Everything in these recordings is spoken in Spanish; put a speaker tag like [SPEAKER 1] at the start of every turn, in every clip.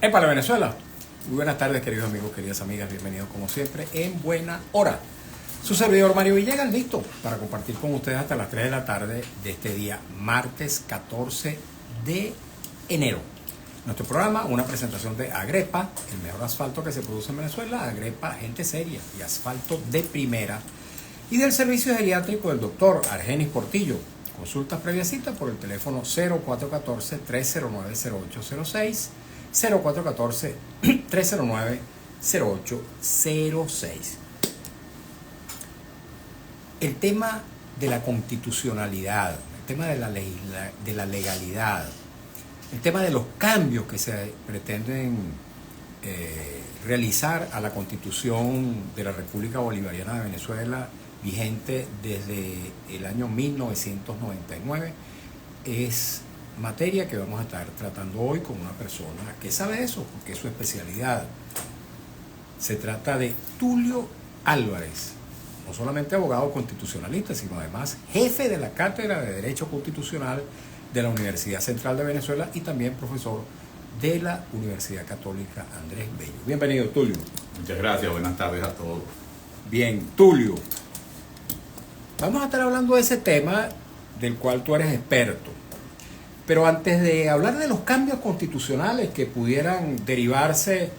[SPEAKER 1] Para Venezuela. Muy buenas tardes, queridos amigos, queridas amigas. Bienvenidos como siempre en buena hora. Su servidor Mario Villegas, listo para compartir con ustedes hasta las 3 de la tarde de este día, martes 14 de enero. Nuestro programa, una presentación de Agrepa, el mejor asfalto que se produce en Venezuela. Agrepa, gente seria y asfalto de primera. Y del servicio geriátrico del doctor Argenis Portillo. Consultas previa cita por el teléfono 0414-309-0806, 0414-309-0806. El tema de la constitucionalidad, el tema de la legalidad, el tema de los cambios que se pretenden realizar a la Constitución de la República Bolivariana de Venezuela, vigente desde el año 1999, es materia que vamos a estar tratando hoy con una persona que sabe eso, porque es su especialidad. Se trata de Tulio Álvarez, no solamente abogado constitucionalista, sino además jefe de la Cátedra de Derecho Constitucional de la Universidad Central de Venezuela y también profesor de la Universidad Católica Andrés Bello. Bienvenido, Tulio.
[SPEAKER 2] Muchas gracias, buenas tardes a todos.
[SPEAKER 1] Bien, Tulio, vamos a estar hablando de ese tema del cual tú eres experto. Pero antes de hablar de los cambios constitucionales que pudieran derivarse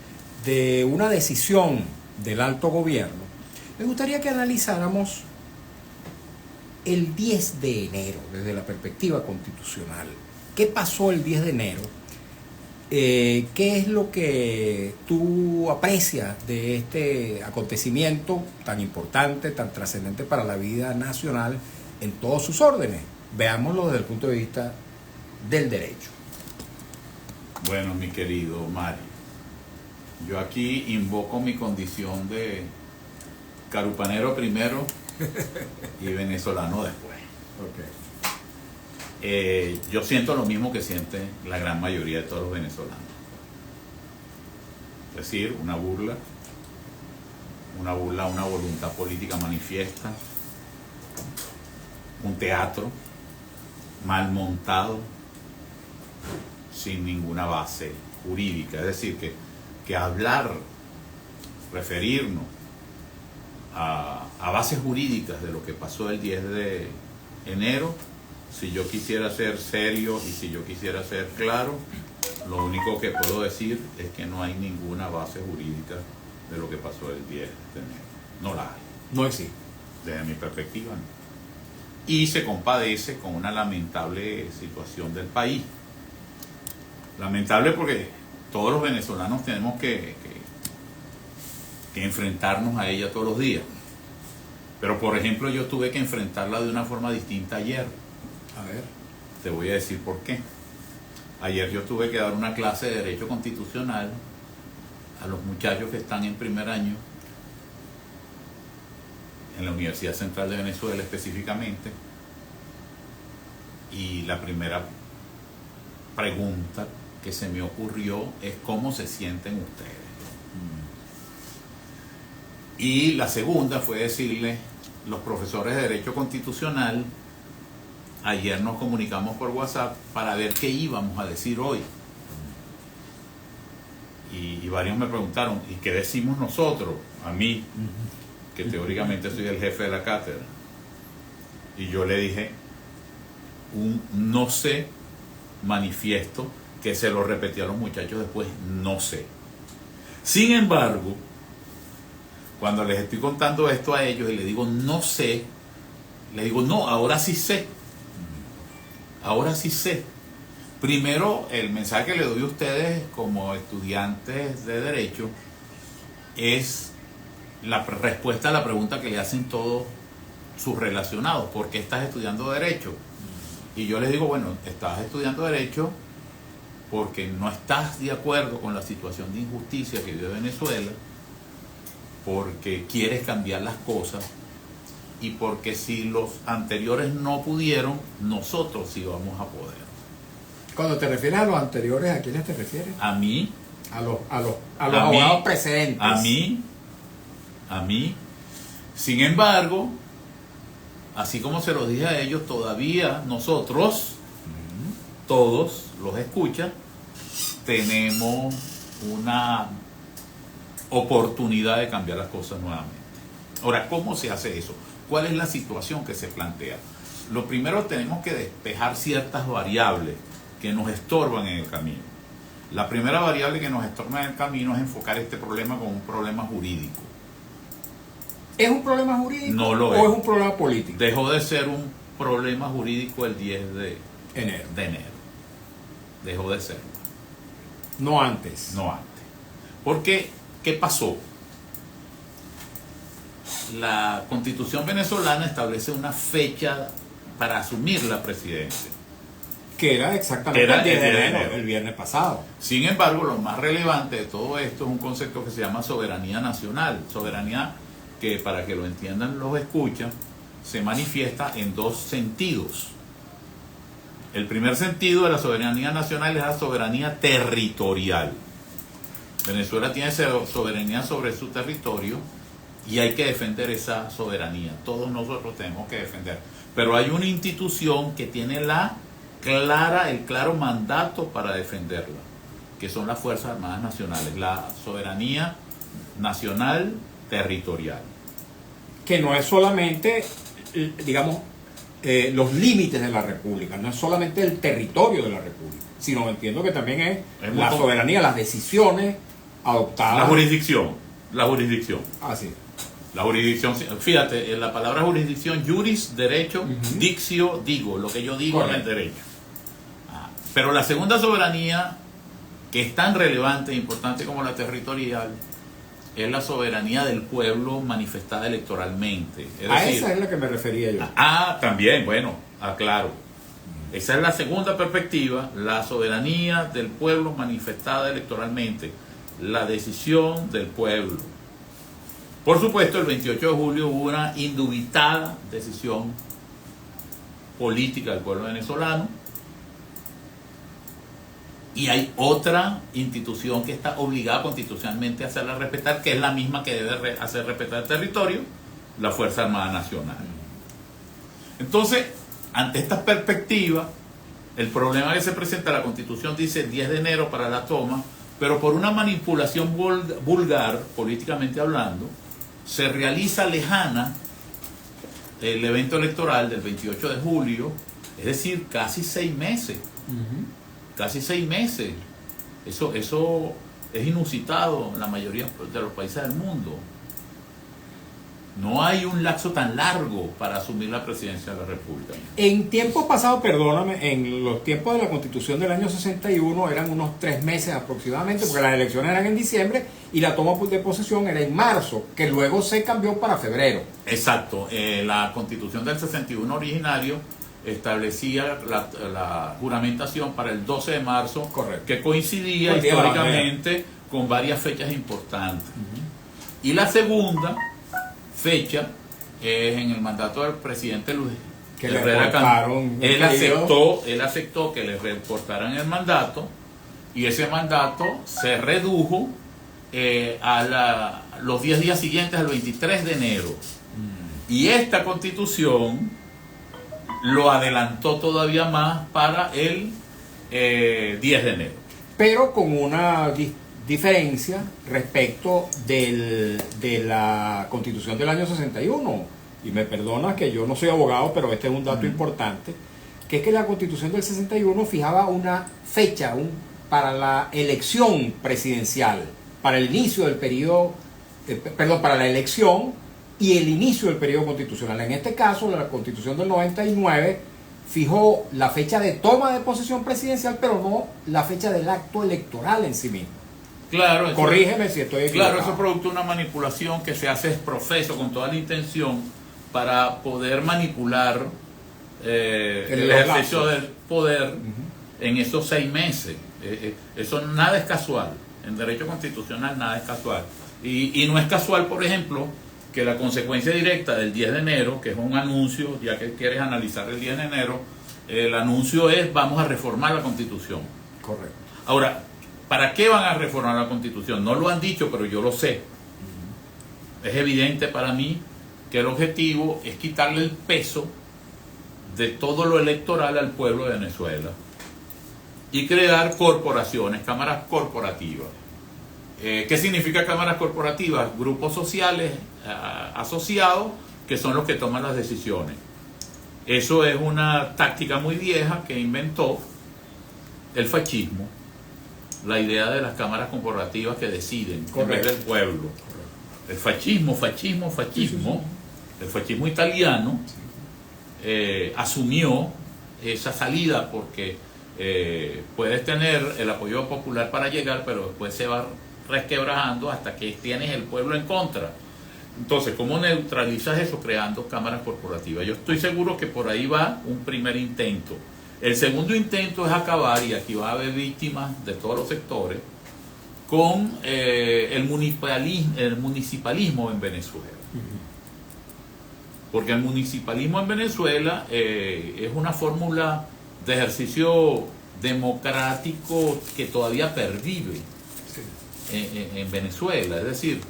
[SPEAKER 1] de una decisión del alto gobierno, me gustaría que analizáramos el 10 de enero desde la perspectiva constitucional. ¿Qué pasó el 10 de enero? ¿Qué es lo que tú aprecias de este acontecimiento tan importante, tan trascendente para la vida nacional en todos sus órdenes? Veámoslo desde el punto de vista del derecho.
[SPEAKER 2] Bueno, mi querido Mario, yo aquí invoco mi condición de carupanero primero y venezolano después. Yo siento lo mismo que siente la gran mayoría de todos los venezolanos. Es decir, una burla, una voluntad política manifiesta, un teatro mal montado, sin ninguna base jurídica. Es decir, que hablar, referirnos a bases jurídicas de lo que pasó el 10 de enero, si yo quisiera ser serio y si yo quisiera ser claro, lo único que puedo decir es que no hay ninguna base jurídica de lo que pasó el 10 de enero. No la hay.
[SPEAKER 1] No existe.
[SPEAKER 2] Desde mi perspectiva, no. Y se compadece con una lamentable situación del país. Lamentable porque todos los venezolanos tenemos que enfrentarnos a ella todos los días. Pero, por ejemplo, yo tuve que enfrentarla de una forma distinta ayer.
[SPEAKER 1] A ver.
[SPEAKER 2] Te voy a decir por qué. Ayer yo tuve que dar una clase de Derecho Constitucional a los muchachos que están en primer año en la Universidad Central de Venezuela específicamente, y la primera pregunta que se me ocurrió es ¿cómo se sienten ustedes? Y la segunda fue decirle, los profesores de Derecho Constitucional, ayer nos comunicamos por WhatsApp para ver qué íbamos a decir hoy. Y varios me preguntaron, ¿y qué decimos nosotros? A mí, que teóricamente soy el jefe de la cátedra. Y yo le dije un no sé manifiesto, que se lo repetí a los muchachos después, no sé. Sin embargo, cuando les estoy contando esto a ellos y les digo no sé, les digo no, ahora sí sé. Ahora sí sé. Primero, el mensaje que le doy a ustedes como estudiantes de Derecho es la respuesta a la pregunta que le hacen todos sus relacionados. ¿Por qué estás estudiando Derecho? Y yo les digo, bueno, estás estudiando Derecho porque no estás de acuerdo con la situación de injusticia que vive Venezuela, porque quieres cambiar las cosas y porque si los anteriores no pudieron, nosotros sí vamos a poder.
[SPEAKER 1] Cuando te refieres a los anteriores, ¿a quiénes te refieres?
[SPEAKER 2] A mí.
[SPEAKER 1] A los abogados precedentes.
[SPEAKER 2] A mí. Sin embargo, así como se los dije a ellos, todavía nosotros, todos los escuchas, tenemos una oportunidad de cambiar las cosas nuevamente. Ahora, ¿cómo se hace eso? ¿Cuál es la situación que se plantea? Lo primero, tenemos que despejar ciertas variables que nos estorban en el camino. La primera variable que nos estorba en el camino es enfocar este problema como un problema jurídico.
[SPEAKER 1] ¿Es un problema jurídico
[SPEAKER 2] No lo
[SPEAKER 1] o
[SPEAKER 2] es.
[SPEAKER 1] es un problema político?
[SPEAKER 2] Dejó de ser un problema jurídico el 10 de
[SPEAKER 1] Enero.
[SPEAKER 2] Dejó de serlo.
[SPEAKER 1] No antes.
[SPEAKER 2] No antes. Porque, ¿qué pasó? La Constitución venezolana establece una fecha para asumir la presidencia.
[SPEAKER 1] Que era exactamente
[SPEAKER 2] Era
[SPEAKER 1] el 10 de
[SPEAKER 2] el 10 de
[SPEAKER 1] enero,
[SPEAKER 2] enero.
[SPEAKER 1] el viernes pasado.
[SPEAKER 2] Sin embargo, lo más relevante de todo esto es un concepto que se llama soberanía nacional. Soberanía que, para que lo entiendan los escuchas, se manifiesta en dos sentidos. El primer sentido de la soberanía nacional es la soberanía territorial. Venezuela tiene soberanía sobre su territorio y hay que defender esa soberanía. Todos nosotros tenemos que defender. Pero hay una institución que tiene el claro mandato para defenderla, que son las Fuerzas Armadas Nacionales, la soberanía nacional territorial.
[SPEAKER 1] Que no es solamente, digamos, los límites de la República, no es solamente el territorio de la República, sino entiendo que también es la soberanía, las decisiones adoptadas.
[SPEAKER 2] La jurisdicción.
[SPEAKER 1] Así.
[SPEAKER 2] La jurisdicción, fíjate, en la palabra jurisdicción, juris, derecho, dictio, digo, lo que yo digo en el derecho. Pero la segunda soberanía, que es tan relevante e importante como la territorial, es la soberanía del pueblo manifestada electoralmente.
[SPEAKER 1] Esa es la que me refería yo.
[SPEAKER 2] También, bueno, claro. Esa es la segunda perspectiva, la soberanía del pueblo manifestada electoralmente, la decisión del pueblo. Por supuesto, el 28 de julio hubo una indubitada decisión política del pueblo venezolano y hay otra institución que está obligada constitucionalmente a hacerla respetar, que es la misma que debe hacer respetar el territorio, la Fuerza Armada Nacional. Entonces, ante esta perspectiva, el problema que se presenta, la Constitución dice el 10 de enero para la toma, pero por una manipulación vulgar, políticamente hablando, se realiza lejana el evento electoral del 28 de julio, es decir, casi 6 meses. Casi 6 meses. Eso es inusitado en la mayoría de los países del mundo. No hay un lapso tan largo para asumir la presidencia de la República.
[SPEAKER 1] En tiempos pasados, perdóname, en los tiempos de la Constitución del año 61 eran unos 3 meses aproximadamente, porque las elecciones eran en diciembre y la toma de posesión era en marzo, que luego se cambió para febrero.
[SPEAKER 2] Exacto. La Constitución del 61 originario establecía la juramentación para el 12 de marzo,
[SPEAKER 1] correcto,
[SPEAKER 2] que coincidía históricamente con varias fechas importantes. Y la segunda fecha es en el mandato del presidente Luis Herrera Campos. Él aceptó que le reportaran el mandato y ese mandato se redujo a los 10 días siguientes, al 23 de enero. Y esta Constitución lo adelantó todavía más para el 10 de enero.
[SPEAKER 1] Pero con una diferencia respecto de la Constitución del año 61. Y me perdona que yo no soy abogado, pero este es un dato importante, que es que la Constitución del 61 fijaba una fecha para la elección presidencial, para el inicio del periodo, para la elección y el inicio del periodo constitucional. En este caso, la Constitución del 99 fijó la fecha de toma de posesión presidencial, pero no la fecha del acto electoral en sí mismo.
[SPEAKER 2] Claro,
[SPEAKER 1] corrígeme si estoy equivocado.
[SPEAKER 2] Claro, eso es producto de una manipulación que se hace profeso con toda la intención para poder manipular el ejercicio del poder en esos 6 meses. Eso nada es casual. En derecho constitucional nada es casual. Y no es casual, por ejemplo, que la consecuencia directa del 10 de enero, que es un anuncio, ya que quieres analizar el 10 de enero, el anuncio es: vamos a reformar la Constitución.
[SPEAKER 1] Correcto.
[SPEAKER 2] Ahora, ¿para qué van a reformar la Constitución? No lo han dicho, pero yo lo sé. Es evidente para mí que el objetivo es quitarle el peso de todo lo electoral al pueblo de Venezuela y crear corporaciones, cámaras corporativas. ¿Qué significa cámaras corporativas? Grupos sociales asociados que son los que toman las decisiones. Eso es una táctica muy vieja que inventó el fascismo, la idea de las cámaras corporativas que deciden en vez del pueblo. El fascismo, el fascismo italiano asumió esa salida porque puedes tener el apoyo popular para llegar, pero después se va resquebrajando hasta que tienes el pueblo en contra. Entonces, ¿cómo neutralizas eso? Creando cámaras corporativas. Yo estoy seguro que por ahí va un primer intento. El segundo intento es acabar, y aquí va a haber víctimas de todos los sectores, con el municipalismo en Venezuela. Porque el municipalismo en Venezuela es una fórmula de ejercicio democrático que todavía pervive en Venezuela. Es decir,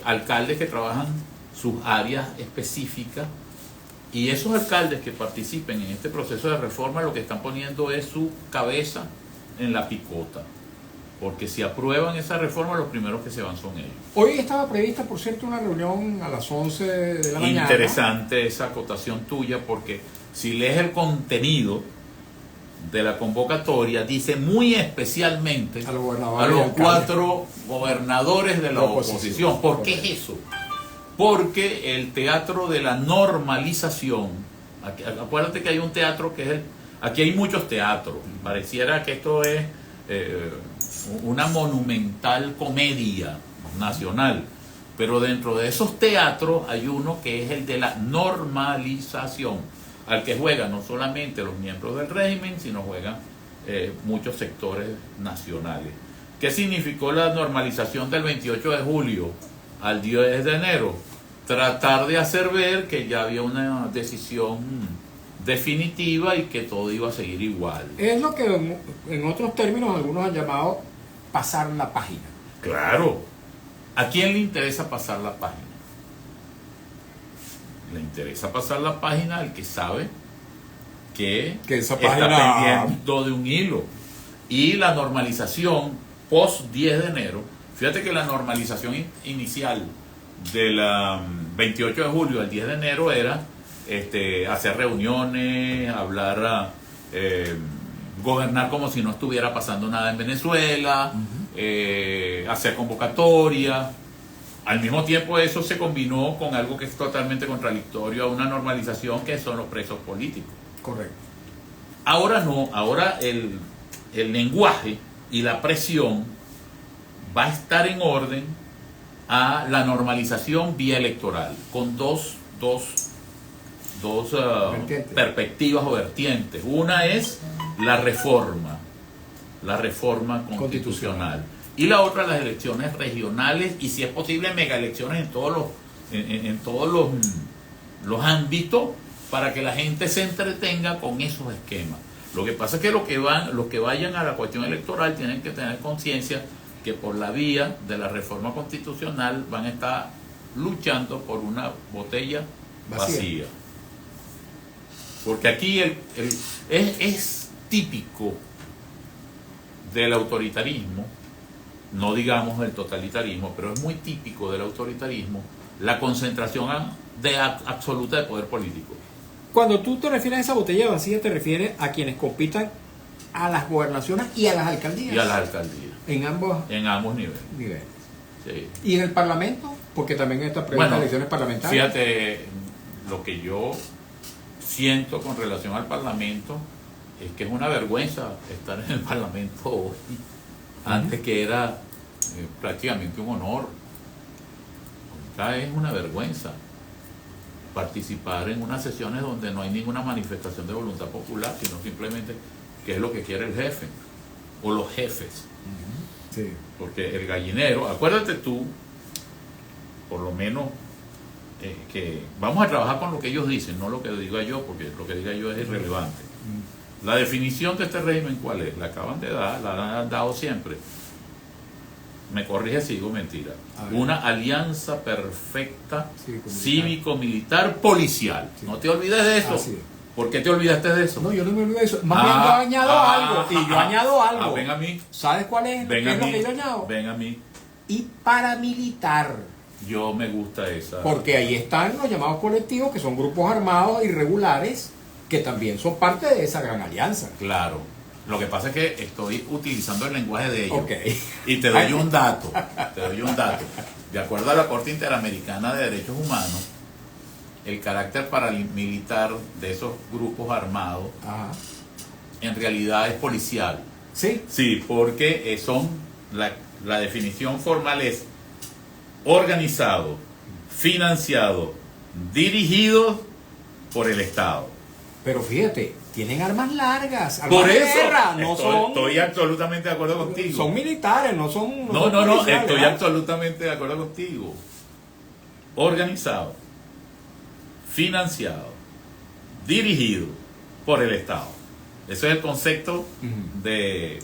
[SPEAKER 2] alcaldes que trabajan sus áreas específicas, y esos alcaldes que participen en este proceso de reforma lo que están poniendo es su cabeza en la picota, porque si aprueban esa reforma los primeros que se van son ellos.
[SPEAKER 1] Hoy estaba prevista, por cierto, una reunión a las 11 de la mañana.
[SPEAKER 2] Interesante esa acotación tuya, porque si lees el contenido de la convocatoria, dice muy especialmente a los 4 gobernadores de la oposición. ¿Por qué es eso? Porque el teatro de la normalización, acuérdate que hay un teatro que es aquí hay muchos teatros, pareciera que esto es una monumental comedia nacional, pero dentro de esos teatros hay uno que es el de la normalización, al que juegan no solamente los miembros del régimen, sino juegan muchos sectores nacionales. ¿Qué significó la normalización del 28 de julio al 10 de enero? Tratar de hacer ver que ya había una decisión definitiva y que todo iba a seguir igual.
[SPEAKER 1] Es lo que en otros términos algunos han llamado pasar la página.
[SPEAKER 2] Claro. ¿A quién le interesa pasar la página? Le interesa pasar la página al que sabe que
[SPEAKER 1] esa
[SPEAKER 2] está
[SPEAKER 1] página
[SPEAKER 2] pendiente de un hilo. Y la normalización post 10 de enero, fíjate que la normalización inicial del 28 de julio al 10 de enero era hacer reuniones, hablar, gobernar como si no estuviera pasando nada en Venezuela, hacer convocatorias. Al mismo tiempo eso se combinó con algo que es totalmente contradictorio a una normalización, que son los presos políticos.
[SPEAKER 1] Correcto.
[SPEAKER 2] Ahora no, ahora el lenguaje y la presión va a estar en orden a la normalización vía electoral, con dos perspectivas o vertientes. Una es la reforma constitucional, y la otra las elecciones regionales, y si es posible mega elecciones en todos los ámbitos, para que la gente se entretenga con esos esquemas. Lo que pasa es que los que vayan a la cuestión electoral tienen que tener conciencia que por la vía de la reforma constitucional van a estar luchando por una botella vacía. Porque aquí es típico del autoritarismo, no digamos del totalitarismo, pero es muy típico del autoritarismo la concentración absoluta de poder político.
[SPEAKER 1] Cuando tú te refieres a esa botella vacía, te refieres a quienes compitan a las gobernaciones y a las alcaldías.
[SPEAKER 2] Y a las alcaldías.
[SPEAKER 1] En ambos
[SPEAKER 2] niveles. Sí.
[SPEAKER 1] ¿Y en el Parlamento? Porque también estas elecciones parlamentarias.
[SPEAKER 2] Fíjate, lo que yo siento con relación al Parlamento es que es una vergüenza estar en el Parlamento hoy, antes que era prácticamente un honor. Ahorita es una vergüenza participar en unas sesiones donde no hay ninguna manifestación de voluntad popular, sino simplemente qué es lo que quiere el jefe o los jefes.
[SPEAKER 1] Sí.
[SPEAKER 2] Porque el gallinero, acuérdate tú, por lo menos, que vamos a trabajar con lo que ellos dicen, no lo que diga yo, porque lo que diga yo es irrelevante. La definición de este régimen, ¿cuál es? La acaban de dar, la han dado siempre. Me corrige si digo mentira. Una alianza perfecta cívico-militar policial. Sí. No te olvides de eso. ¿Por qué te olvidaste de eso?
[SPEAKER 1] No, yo no me olvidé de eso. Más bien yo añado algo. Y yo añado algo.
[SPEAKER 2] Ven a mí.
[SPEAKER 1] ¿Sabes cuál es?
[SPEAKER 2] Ven a mí.
[SPEAKER 1] Lo que yo añado?
[SPEAKER 2] Ven a mí.
[SPEAKER 1] y paramilitar.
[SPEAKER 2] Yo me gusta esa.
[SPEAKER 1] Porque ahí están los llamados colectivos, que son grupos armados irregulares, que también son parte de esa gran alianza.
[SPEAKER 2] Claro. Lo que pasa es que estoy utilizando el lenguaje de ellos.
[SPEAKER 1] Ok.
[SPEAKER 2] Y te doy un dato. Te doy un dato. De acuerdo a la Corte Interamericana de Derechos Humanos, el carácter paramilitar de esos grupos armados
[SPEAKER 1] Ajá.
[SPEAKER 2] en realidad es policial.
[SPEAKER 1] Sí.
[SPEAKER 2] Sí, porque la definición formal es organizado, financiado, dirigido por el Estado.
[SPEAKER 1] Pero fíjate, tienen armas largas, armas
[SPEAKER 2] Por
[SPEAKER 1] de
[SPEAKER 2] eso
[SPEAKER 1] guerra, no
[SPEAKER 2] estoy absolutamente de acuerdo contigo.
[SPEAKER 1] son militares, no son...
[SPEAKER 2] No,
[SPEAKER 1] son policiales,
[SPEAKER 2] estoy
[SPEAKER 1] ¿ah?
[SPEAKER 2] absolutamente de acuerdo contigo. Organizado, financiado, dirigido por el Estado. Ese es el concepto de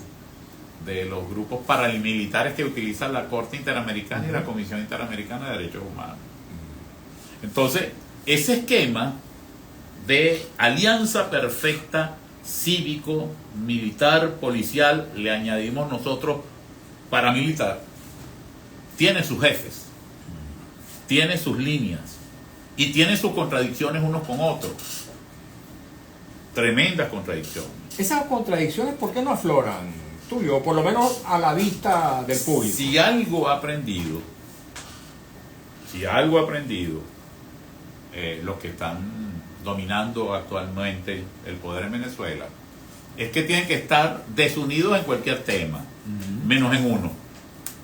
[SPEAKER 2] los grupos paramilitares que utilizan la Corte Interamericana y la Comisión Interamericana de Derechos Humanos. Entonces, ese esquema de alianza perfecta cívico, militar, policial, le añadimos nosotros paramilitar, tiene sus jefes, tiene sus líneas y tiene sus contradicciones unos con otros. Tremendas contradicciones.
[SPEAKER 1] Esas contradicciones, ¿por qué no afloran, Tulio? Por lo menos a la vista del público.
[SPEAKER 2] Si algo ha aprendido, los que están dominando actualmente el poder en Venezuela, es que tienen que estar desunidos en cualquier tema, menos en uno.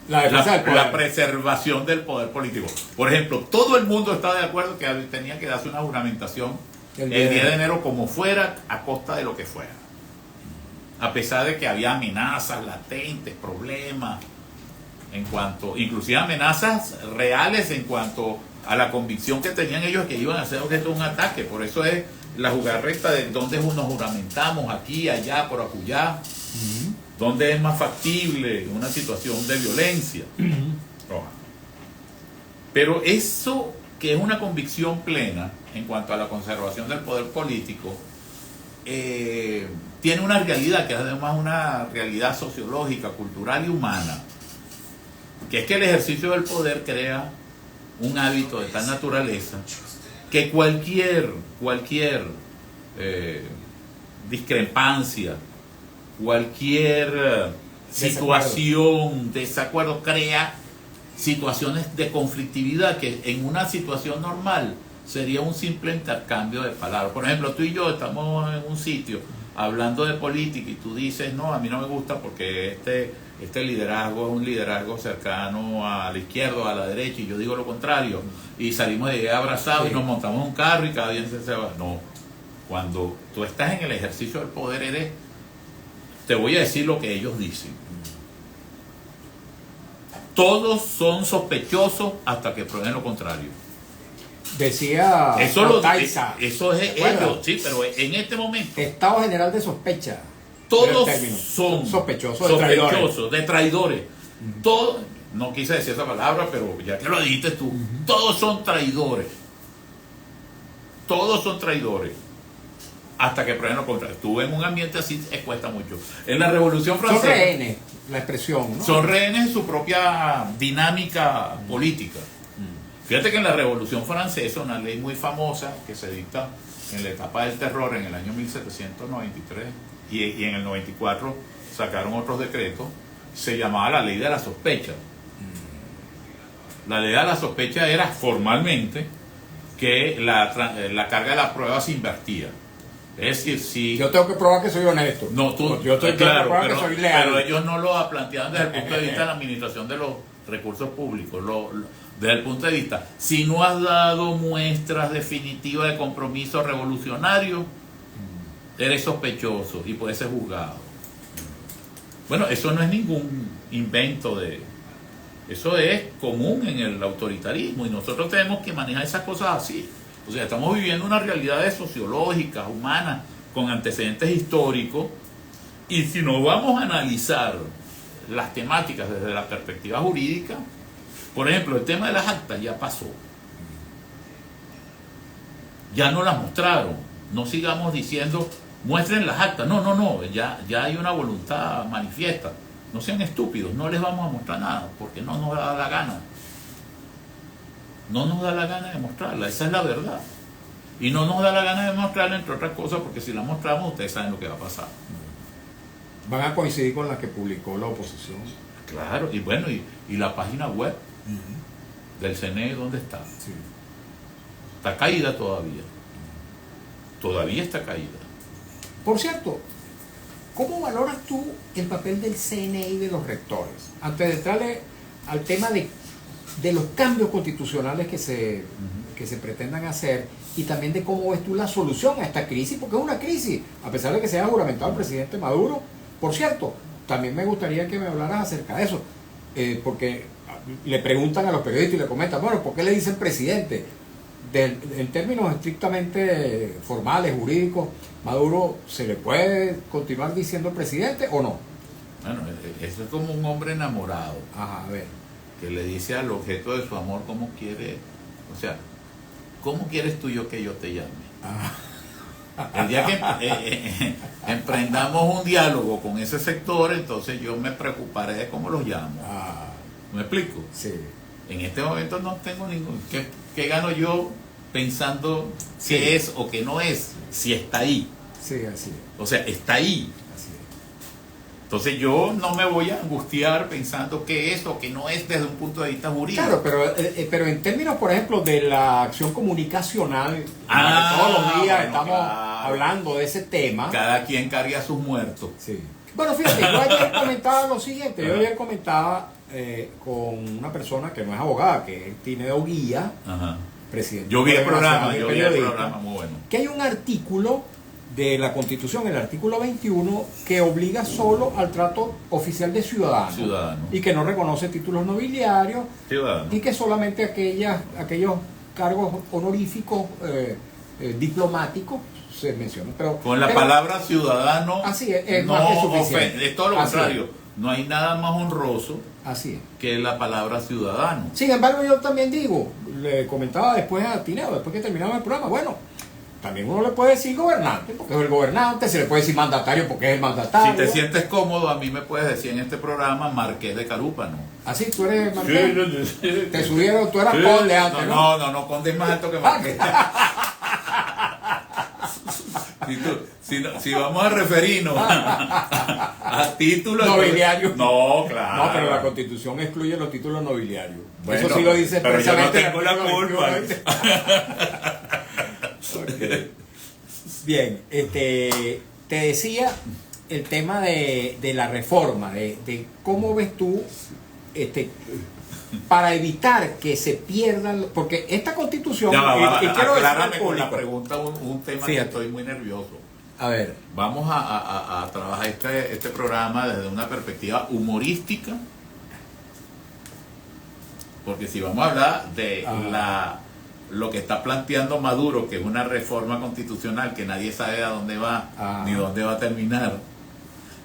[SPEAKER 1] La defensa del poder.
[SPEAKER 2] La preservación del poder político. Por ejemplo, todo el mundo está de acuerdo que tenía que darse una juramentación el 10 de enero como fuera, a costa de lo que fuera. A pesar de que había amenazas latentes, problemas, inclusive amenazas reales en cuanto a la convicción que tenían ellos que iban a ser objeto de un ataque. Por eso es la jugarreta de dónde nos juramentamos, aquí, allá, por acullá, dónde es más factible una situación de violencia. Pero eso que es una convicción plena en cuanto a la conservación del poder político, tiene una realidad que es además una realidad sociológica, cultural y humana, que es que el ejercicio del poder crea un hábito de tal naturaleza que cualquier discrepancia, cualquier situación, desacuerdo, crea situaciones de conflictividad que en una situación normal sería un simple intercambio de palabras. Por ejemplo, tú y yo estamos en un sitio hablando de política y tú dices, no, a mí no me gusta porque este liderazgo es un liderazgo cercano a la izquierda o a la derecha, y yo digo lo contrario, y salimos de ahí abrazados y nos montamos en un carro y cada día se va. No, cuando tú estás en el ejercicio del poder te voy a decir lo que ellos dicen. Todos son sospechosos hasta que prueben lo contrario.
[SPEAKER 1] Decía
[SPEAKER 2] Taiza. Eso es ellos, sí, pero en este momento
[SPEAKER 1] estado general de sospecha.
[SPEAKER 2] todos son
[SPEAKER 1] sospechosos
[SPEAKER 2] de traidores. Todos, no quise decir esa palabra, pero ya que lo dijiste tú, todos son traidores. Todos son traidores. Hasta que prueben lo contrario. Estuve en un ambiente así, cuesta mucho. En la Revolución Francesa.
[SPEAKER 1] Son rehenes, la expresión, ¿no?
[SPEAKER 2] Son rehenes en su propia dinámica política. Fíjate que en la Revolución Francesa, una ley muy famosa que se dicta en la etapa del terror en el año 1793 y en el 94 sacaron otros decretos, se llamaba la ley de la sospecha. La ley de la sospecha era formalmente que la carga de la prueba se invertía. Es decir, si
[SPEAKER 1] yo tengo que probar que soy honesto.
[SPEAKER 2] No,
[SPEAKER 1] yo estoy
[SPEAKER 2] claro,
[SPEAKER 1] que soy leal.
[SPEAKER 2] pero ellos no lo planteaban desde el punto de vista de la administración de los recursos públicos, desde el punto de vista, si no has dado muestras definitivas de compromiso revolucionario, eres sospechoso y puedes ser juzgado. Bueno, eso no es ningún invento eso es común en el autoritarismo y nosotros tenemos que manejar esas cosas así. O sea, estamos viviendo unas realidades sociológicas, humanas, con antecedentes históricos, y si no vamos a analizar las temáticas desde la perspectiva jurídica, por ejemplo, el tema de las actas ya pasó. Ya no las mostraron. No sigamos diciendo, muestren las actas. No, ya hay una voluntad manifiesta. no sean estúpidos, no les vamos a mostrar nada, porque no nos da la gana. No nos da la gana de mostrarla, esa es la verdad. Y no nos da la gana de mostrarla, entre otras cosas, porque si la mostramos, ustedes saben lo que va a pasar.
[SPEAKER 1] Van a coincidir con la que publicó la oposición.
[SPEAKER 2] Claro, y bueno, y la página web del CNE, ¿dónde está?
[SPEAKER 1] Sí.
[SPEAKER 2] Está caída todavía. Todavía está caída.
[SPEAKER 1] Por cierto, ¿cómo valoras tú el papel del CNE y de los rectores? Antes de entrarle al tema de los cambios constitucionales que se pretendan hacer y también de cómo ves tú la solución a esta crisis, porque es una crisis, a pesar de que se haya juramentado el presidente Maduro. Por cierto, también me gustaría que me hablaras acerca de eso, porque le preguntan a los periodistas y le comentan, bueno, ¿por qué le dicen presidente? En términos estrictamente formales, jurídicos, ¿Maduro se le puede continuar diciendo presidente o no?
[SPEAKER 2] Bueno, eso es como un hombre enamorado.
[SPEAKER 1] Ajá, a ver.
[SPEAKER 2] Que le dice al objeto de su amor cómo quiere, o sea, ¿cómo quieres tú yo que yo te llame? El día que emprendamos un diálogo con ese sector, entonces yo me preocuparé de cómo los llamo. ¿Me explico?
[SPEAKER 1] Sí.
[SPEAKER 2] En este momento no tengo ningún... ¿Qué gano yo pensando
[SPEAKER 1] Sí.
[SPEAKER 2] qué es o qué no es? Si está ahí.
[SPEAKER 1] Sí, así es.
[SPEAKER 2] O sea, está ahí.
[SPEAKER 1] Así es.
[SPEAKER 2] Entonces yo no me voy a angustiar pensando qué es o qué no es desde un punto de vista jurídico.
[SPEAKER 1] Claro, pero en términos, por ejemplo, de la acción comunicacional, en la que todos los días
[SPEAKER 2] bueno,
[SPEAKER 1] estamos
[SPEAKER 2] claro.
[SPEAKER 1] hablando de ese tema.
[SPEAKER 2] Cada quien carga a sus muertos.
[SPEAKER 1] Sí. Bueno, fíjate, yo ayer comentaba lo siguiente, yo ayer comentaba con una persona que no es abogada, que es Tineo Guía,
[SPEAKER 2] Ajá.
[SPEAKER 1] presidente.
[SPEAKER 2] Yo vi el programa,
[SPEAKER 1] Nacional de
[SPEAKER 2] yo vi el
[SPEAKER 1] Periodistas,
[SPEAKER 2] programa, muy bueno.
[SPEAKER 1] que hay un artículo de la Constitución, el artículo 21, que obliga solo al trato oficial de ciudadanos.
[SPEAKER 2] Ciudadano.
[SPEAKER 1] Y que no reconoce títulos nobiliarios
[SPEAKER 2] Ciudadano.
[SPEAKER 1] y que solamente aquellos cargos honoríficos diplomáticos se mencionan.
[SPEAKER 2] Con la palabra ciudadano
[SPEAKER 1] así es
[SPEAKER 2] no
[SPEAKER 1] más que suficiente.
[SPEAKER 2] ofende, es todo lo
[SPEAKER 1] Así
[SPEAKER 2] contrario. No hay nada más honroso
[SPEAKER 1] Así es.
[SPEAKER 2] que la palabra ciudadano.
[SPEAKER 1] Sin embargo, yo también digo, le comentaba después a Tineo, después que terminaba el programa, bueno, también uno le puede decir gobernante, porque es el gobernante, se le puede decir mandatario, porque es el mandatario.
[SPEAKER 2] Si te sientes cómodo, a mí me puedes decir en este programa Marqués de Carúpano.
[SPEAKER 1] Así, tú eres Marqués. Te subieron, tú eras
[SPEAKER 2] Sí.
[SPEAKER 1] conde antes, ¿no?
[SPEAKER 2] No, conde es más alto que Marqués. Si vamos a referirnos a títulos
[SPEAKER 1] Nobiliarios.
[SPEAKER 2] No, claro.
[SPEAKER 1] No, pero la Constitución excluye los títulos nobiliarios.
[SPEAKER 2] Bueno,
[SPEAKER 1] eso sí lo dice
[SPEAKER 2] pero yo no
[SPEAKER 1] expresamente
[SPEAKER 2] tengo la
[SPEAKER 1] el artículo
[SPEAKER 2] culpa.
[SPEAKER 1] 21. Ok. Bien, te decía el tema de la reforma, de cómo ves tú para evitar que se pierdan, porque esta Constitución,
[SPEAKER 2] Ya va,
[SPEAKER 1] y quiero decir al
[SPEAKER 2] aclárame con la
[SPEAKER 1] público,
[SPEAKER 2] pregunta un tema que
[SPEAKER 1] Fíjate.
[SPEAKER 2] estoy muy nervioso.
[SPEAKER 1] a ver,
[SPEAKER 2] Vamos a trabajar este programa desde una perspectiva humorística, porque si vamos a hablar de lo que está planteando Maduro, que es una reforma constitucional que nadie sabe a dónde va ni dónde va a terminar,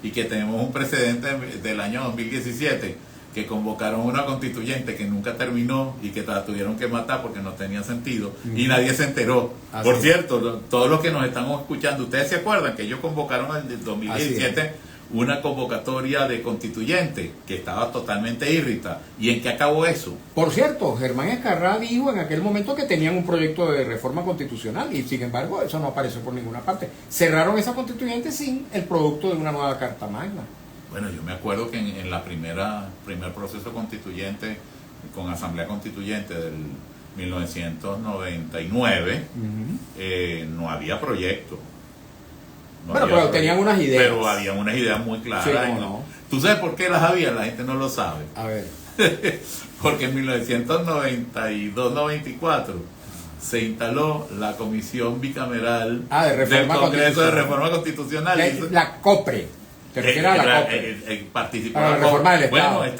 [SPEAKER 2] y que tenemos un precedente del año 2017 que convocaron una constituyente que nunca terminó y que la tuvieron que matar porque no tenía sentido y nadie se enteró.
[SPEAKER 1] Así
[SPEAKER 2] Por
[SPEAKER 1] es.
[SPEAKER 2] cierto, todos los que nos están escuchando, ustedes se acuerdan que ellos convocaron en el 2017 una convocatoria de constituyente que estaba totalmente irrita. ¿Y en qué acabó eso?
[SPEAKER 1] por cierto, Germán Escarrá dijo en aquel momento que tenían un proyecto de reforma constitucional y sin embargo eso no apareció por ninguna parte. Cerraron esa constituyente sin el producto de una nueva Carta Magna.
[SPEAKER 2] Bueno, yo me acuerdo que en la primer proceso constituyente, con Asamblea Constituyente del 1999, no había proyecto. No
[SPEAKER 1] Bueno,
[SPEAKER 2] había
[SPEAKER 1] pero tenían unas ideas.
[SPEAKER 2] Pero había unas ideas muy claras.
[SPEAKER 1] Sí, cómo no.
[SPEAKER 2] ¿Tú sabes por qué las había? La gente no lo sabe.
[SPEAKER 1] A ver.
[SPEAKER 2] Porque en 1992-94 se instaló la Comisión Bicameral
[SPEAKER 1] De Reforma
[SPEAKER 2] del Congreso de
[SPEAKER 1] Constitucional.
[SPEAKER 2] Reforma Constitucional.
[SPEAKER 1] La COPRE. ¿Te refieres a la COPRE?
[SPEAKER 2] Participó
[SPEAKER 1] Para la
[SPEAKER 2] COPRE.
[SPEAKER 1] reforma del Estado.
[SPEAKER 2] Bueno,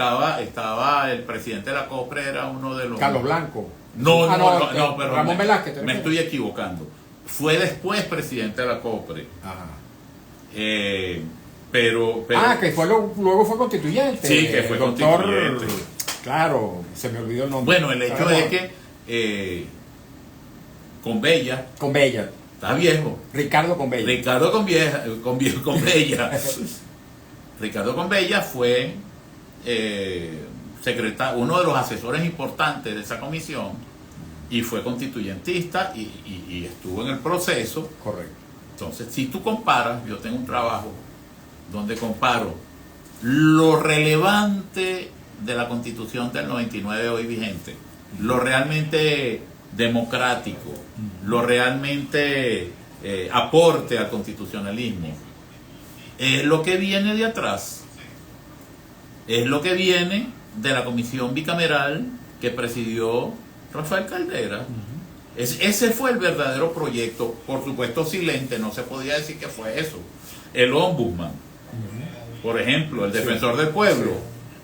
[SPEAKER 2] estaba el presidente de la COPRE, era uno de los...
[SPEAKER 1] Carlos Blanco.
[SPEAKER 2] No, pero
[SPEAKER 1] Ramón Velázquez. ¿te
[SPEAKER 2] me
[SPEAKER 1] refieres?
[SPEAKER 2] estoy equivocando. Fue después presidente de la COPRE.
[SPEAKER 1] Ajá.
[SPEAKER 2] Pero
[SPEAKER 1] Que luego fue constituyente.
[SPEAKER 2] Sí, que fue
[SPEAKER 1] El doctor,
[SPEAKER 2] constituyente.
[SPEAKER 1] Claro, se me olvidó el nombre.
[SPEAKER 2] bueno, el hecho es que con Bella,
[SPEAKER 1] Con Bella.
[SPEAKER 2] está viejo.
[SPEAKER 1] Ricardo con Bella.
[SPEAKER 2] Ricardo con Bella Ricardo Conbella fue uno de los asesores importantes de esa comisión y fue constituyentista y estuvo en el proceso.
[SPEAKER 1] Correcto.
[SPEAKER 2] Entonces, si tú comparas, yo tengo un trabajo donde comparo lo relevante de la Constitución del 99 hoy vigente, lo realmente democrático, lo realmente aporte al constitucionalismo, es lo que viene de atrás, es lo que viene de la comisión bicameral que presidió Rafael Caldera. Ese fue el verdadero proyecto, por supuesto silente, no se podía decir que fue eso. El ombudsman, por ejemplo, el defensor del pueblo,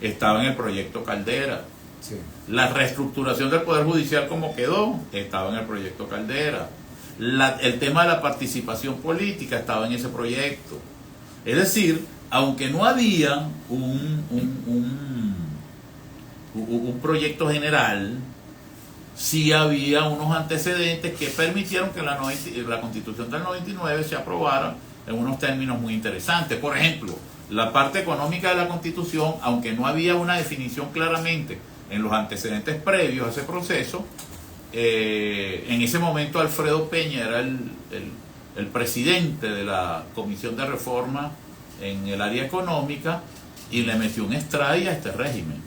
[SPEAKER 2] estaba en el proyecto Caldera.
[SPEAKER 1] Sí.
[SPEAKER 2] La reestructuración del Poder Judicial como quedó, estaba en el proyecto Caldera. El tema de la participación política estaba en ese proyecto. Es decir, aunque no había un proyecto general, sí había unos antecedentes que permitieron que la Constitución del 99 se aprobara en unos términos muy interesantes. Por ejemplo, la parte económica de la Constitución, aunque no había una definición claramente en los antecedentes previos a ese proceso, en ese momento Alfredo Peña era el presidente de la Comisión de Reforma en el área económica y le metió un strike a este régimen.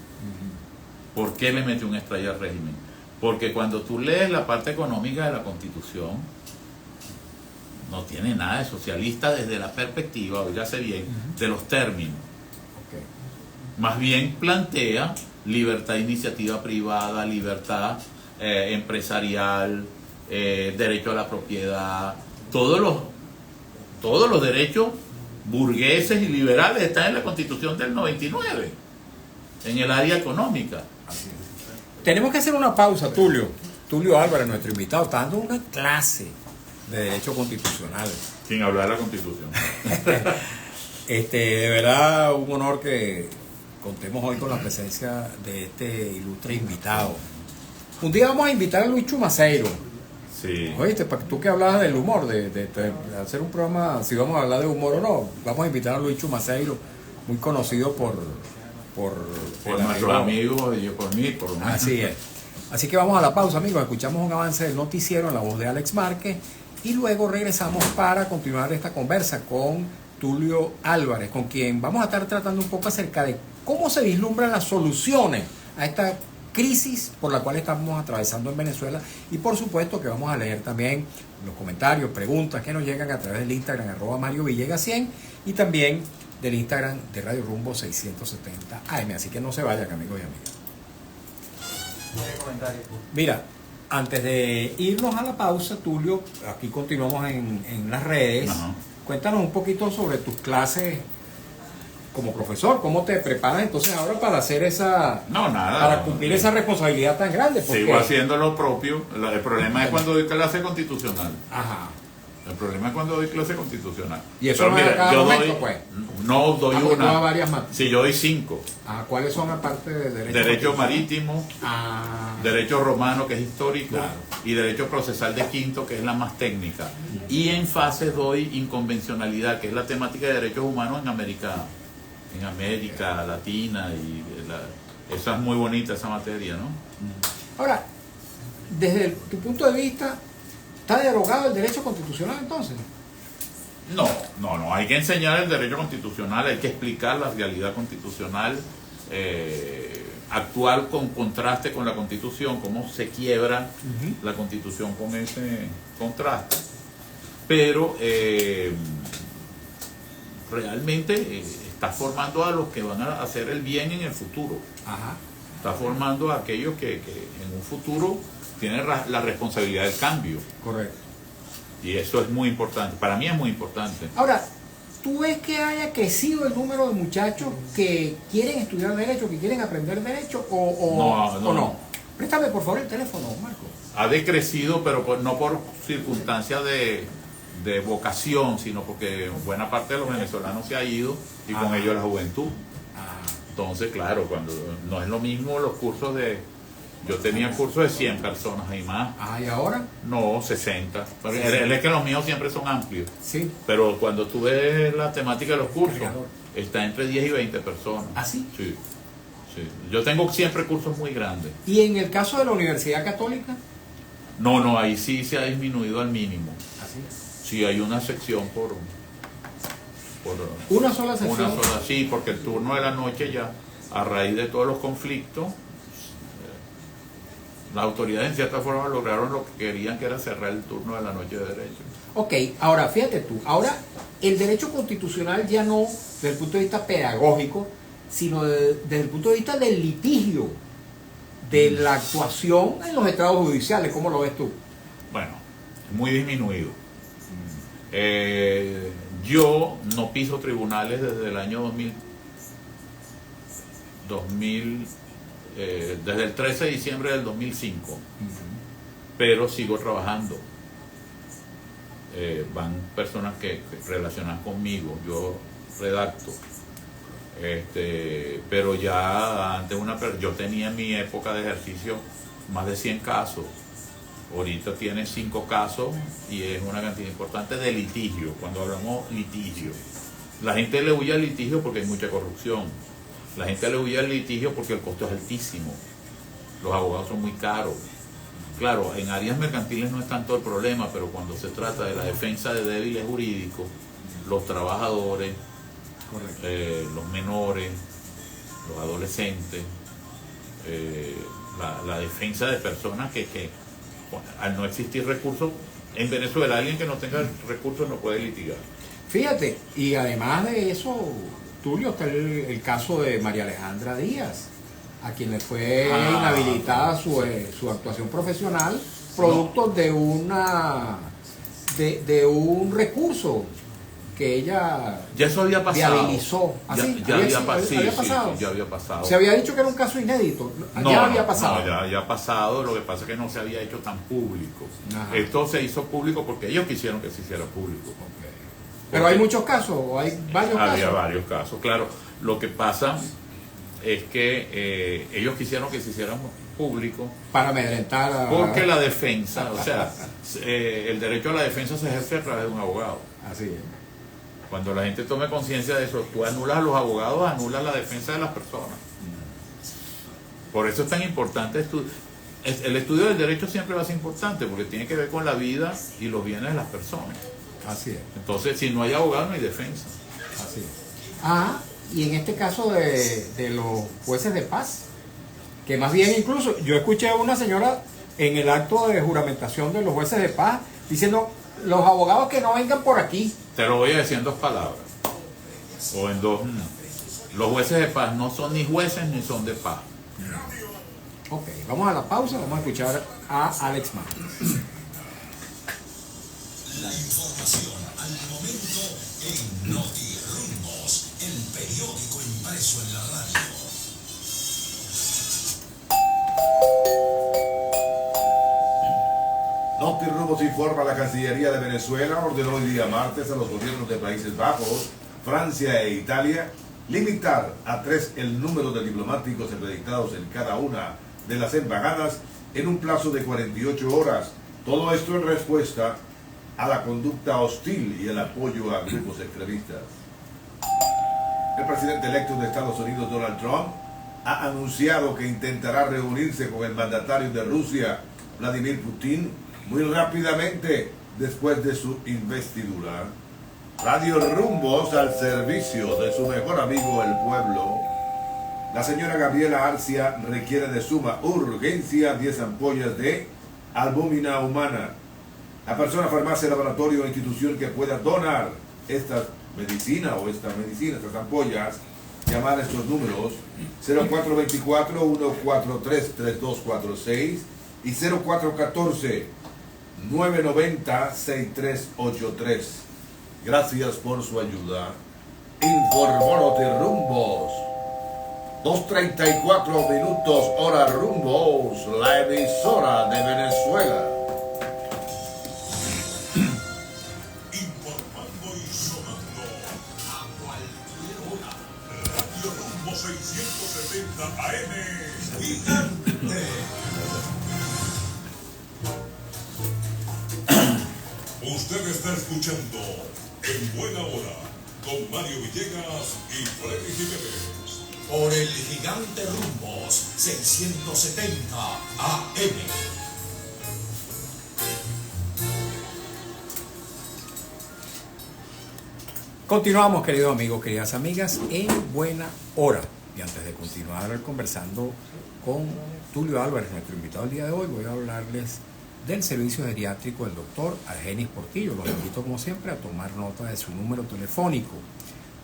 [SPEAKER 2] ¿Por qué le metió un strike al régimen? Porque cuando tú lees la parte económica de la Constitución, no tiene nada de socialista desde la perspectiva, oígase bien, de los términos.
[SPEAKER 1] Okay.
[SPEAKER 2] Más bien plantea libertad de iniciativa privada, libertad empresarial, derecho a la propiedad, todos los derechos burgueses y liberales están en la Constitución del 99, en el área económica.
[SPEAKER 1] Así es. Tenemos que hacer una pausa, Tulio. Tulio Álvarez, nuestro invitado, está dando una clase de Derecho Constitucional.
[SPEAKER 2] Sin hablar de la Constitución.
[SPEAKER 1] De verdad, un honor que contemos hoy con la presencia de este ilustre invitado. Un día vamos a invitar a Luis Chumaceiro.
[SPEAKER 2] Sí.
[SPEAKER 1] Oíste, tú que hablabas del humor, de hacer un programa, si vamos a hablar de humor o no, vamos a invitar a Luis Chumaceiro, muy conocido por
[SPEAKER 2] nuestros amigos y por mí.
[SPEAKER 1] Así es. Así que vamos a la pausa, amigos. Escuchamos un avance del noticiero en la voz de Alex Márquez y luego regresamos para continuar esta conversa con Tulio Álvarez, con quien vamos a estar tratando un poco acerca de cómo se vislumbran las soluciones a esta crisis por la cual estamos atravesando en Venezuela, y por supuesto que vamos a leer también los comentarios, preguntas que nos llegan a través del Instagram @MarioVillegas100 y también del Instagram de Radio Rumbo 670 AM. Así que no se vayan, amigos y amigas. Mira, antes de irnos a la pausa, Tulio, aquí continuamos en las redes.
[SPEAKER 2] Ajá.
[SPEAKER 1] Cuéntanos un poquito sobre tus clases como profesor, cómo te preparas entonces ahora para hacer para cumplir esa responsabilidad tan grande.
[SPEAKER 2] Sigo haciendo lo propio. El problema es cuando doy clase constitucional.
[SPEAKER 1] Ajá.
[SPEAKER 2] El problema es cuando doy clase constitucional.
[SPEAKER 1] Y eso
[SPEAKER 2] pero
[SPEAKER 1] no es a cada
[SPEAKER 2] yo
[SPEAKER 1] momento,
[SPEAKER 2] doy,
[SPEAKER 1] pues.
[SPEAKER 2] No doy
[SPEAKER 1] Porque tú das
[SPEAKER 2] una.
[SPEAKER 1] varias materias.
[SPEAKER 2] Sí, yo doy 5.
[SPEAKER 1] ¿Cuáles son aparte de
[SPEAKER 2] Derecho marítimo,
[SPEAKER 1] Ah,
[SPEAKER 2] derecho romano, que es histórico,
[SPEAKER 1] claro.
[SPEAKER 2] y derecho procesal de quinto, que es la más técnica. Y en fase doy inconvencionalidad, que es la temática de derechos humanos en América Latina, y esa es muy bonita esa materia, ¿no?
[SPEAKER 1] Ahora, desde tu punto de vista, ¿está derogado el derecho constitucional entonces?
[SPEAKER 2] No, hay que enseñar el derecho constitucional, hay que explicar la realidad constitucional, actuar con contraste con la Constitución, cómo se quiebra la Constitución con ese contraste. Pero realmente está formando a los que van a hacer el bien en el futuro.
[SPEAKER 1] Ajá.
[SPEAKER 2] Está formando a aquellos que en un futuro tienen la responsabilidad del cambio.
[SPEAKER 1] Correcto.
[SPEAKER 2] Y eso es muy importante. Para mí es muy importante.
[SPEAKER 1] Ahora, ¿tú ves que haya crecido el número de muchachos que quieren estudiar Derecho, que quieren aprender Derecho o no? Préstame por favor el teléfono, Marco.
[SPEAKER 2] Ha decrecido, pero no por circunstancias de vocación, sino porque buena parte de los venezolanos se ha ido y con ellos la juventud. Entonces, claro, cuando no es lo mismo los cursos yo tenía cursos de 100 personas y más.
[SPEAKER 1] ¿Y ahora?
[SPEAKER 2] No, 60. Pero
[SPEAKER 1] 60.
[SPEAKER 2] es que los míos siempre son amplios.
[SPEAKER 1] Sí.
[SPEAKER 2] Pero cuando tú ves la temática de los cursos, está entre 10 y 20 personas.
[SPEAKER 1] ¿Ah, sí?
[SPEAKER 2] Sí, sí. Yo tengo siempre cursos muy grandes.
[SPEAKER 1] ¿Y en el caso de la Universidad Católica?
[SPEAKER 2] No, ahí sí se ha disminuido al mínimo.
[SPEAKER 1] Así es.
[SPEAKER 2] Sí, hay una sección por
[SPEAKER 1] Una sola sección.
[SPEAKER 2] una sola, sí, porque el turno de la noche ya, a raíz de todos los conflictos, las autoridades en cierta forma lograron lo que querían, que era cerrar el turno de la noche de derecho.
[SPEAKER 1] Ok, ahora fíjate tú, ahora el derecho constitucional ya no desde el punto de vista pedagógico, sino desde el punto de vista del litigio, de la actuación en los estrados judiciales. ¿Cómo lo ves tú?
[SPEAKER 2] Bueno, muy disminuido. Yo no piso tribunales desde el año 2000, desde el 13 de diciembre del 2005, pero sigo trabajando. Van personas que relacionan conmigo, yo redacto. Pero ya antes yo tenía en mi época de ejercicio más de 100 casos. Ahorita tiene 5 casos y es una cantidad importante de litigio. Cuando hablamos litigio, la gente le huye al litigio porque hay mucha corrupción. La gente le huye al litigio porque el costo es altísimo. Los abogados son muy caros. Claro, en áreas mercantiles no es tanto el problema, pero cuando se trata de la defensa de débiles jurídicos, los trabajadores, los menores, los adolescentes, la defensa de personas que al no existir recursos, en Venezuela alguien que no tenga recursos no puede litigar.
[SPEAKER 1] Fíjate, y además de eso, Tulio, está el caso de María Alejandra Díaz, a quien le fue inhabilitada su actuación profesional, producto de un recurso que ella
[SPEAKER 2] ya eso había pasado.
[SPEAKER 1] viabilizó. ¿Así?
[SPEAKER 2] Ya había pasado.
[SPEAKER 1] Sí,
[SPEAKER 2] ya había pasado.
[SPEAKER 1] Se había dicho que era un caso inédito.
[SPEAKER 2] No,
[SPEAKER 1] ya había pasado.
[SPEAKER 2] No, ya había pasado, lo que pasa es que no se había hecho tan público.
[SPEAKER 1] Ajá.
[SPEAKER 2] Esto se hizo público porque ellos quisieron que se hiciera público.
[SPEAKER 1] Okay. Pero hay muchos casos, o hay varios casos.
[SPEAKER 2] Había varios casos, claro. Lo que pasa es que ellos quisieron que se hiciera público
[SPEAKER 1] para amedrentar a...
[SPEAKER 2] porque la defensa, o sea, el derecho a la defensa se ejerce a través de un abogado.
[SPEAKER 1] Así es.
[SPEAKER 2] Cuando la gente tome conciencia de eso, tú anulas a los abogados, anulas la defensa de las personas. Por eso es tan importante el estudio del derecho siempre va a ser importante porque tiene que ver con la vida y los bienes de las personas.
[SPEAKER 1] Así es.
[SPEAKER 2] Entonces, si no hay abogado, no hay defensa.
[SPEAKER 1] Así es. Y en este caso de los jueces de paz, que más bien incluso yo escuché a una señora en el acto de juramentación de los jueces de paz diciendo: los abogados que no vengan por aquí.
[SPEAKER 2] Te lo voy a decir en 2 palabras. O en 2. Los jueces de paz no son ni jueces ni son de paz.
[SPEAKER 1] Ok, vamos a la pausa, vamos a escuchar a Alex Martins.
[SPEAKER 3] La información al momento en NotiRumbos, el periódico impreso en la radio.
[SPEAKER 4] NotiRumbos informa: la Cancillería de Venezuela ordenó hoy día martes a los gobiernos de Países Bajos, Francia e Italia limitar a 3 el número de diplomáticos acreditados en cada una de las embajadas en un plazo de 48 horas. Todo esto en respuesta a la conducta hostil y el apoyo a grupos extremistas. El presidente electo de Estados Unidos, Donald Trump, ha anunciado que intentará reunirse con el mandatario de Rusia, Vladimir Putin, muy rápidamente después de su investidura. Radio Rumbos al servicio de su mejor amigo el pueblo. La señora Gabriela Arcia requiere de suma urgencia 10 ampollas de albúmina humana. La persona, farmacia, laboratorio o institución que pueda donar esta medicina, estas ampollas, llamar a estos números 0424-143-3246 y 0414-990-6383. Gracias por su ayuda. Informó NotiRumbos. 2:34 minutos, hora Rumbos, la emisora de Venezuela.
[SPEAKER 3] Informando y sonando a cualquier hora. Radio Rumbo 670 AM. Gigante. Usted está escuchando En Buena Hora con Mario Villegas y Freddy Jiménez.
[SPEAKER 5] Por el gigante Rumbos 670 AM.
[SPEAKER 1] Continuamos, queridos amigos, queridas amigas, en buena hora. Y antes de continuar conversando con Tulio Álvarez, nuestro invitado el día de hoy, voy a hablarles del servicio geriátrico del doctor Argenis Portillo. Los invito, como siempre, a tomar nota de su número telefónico,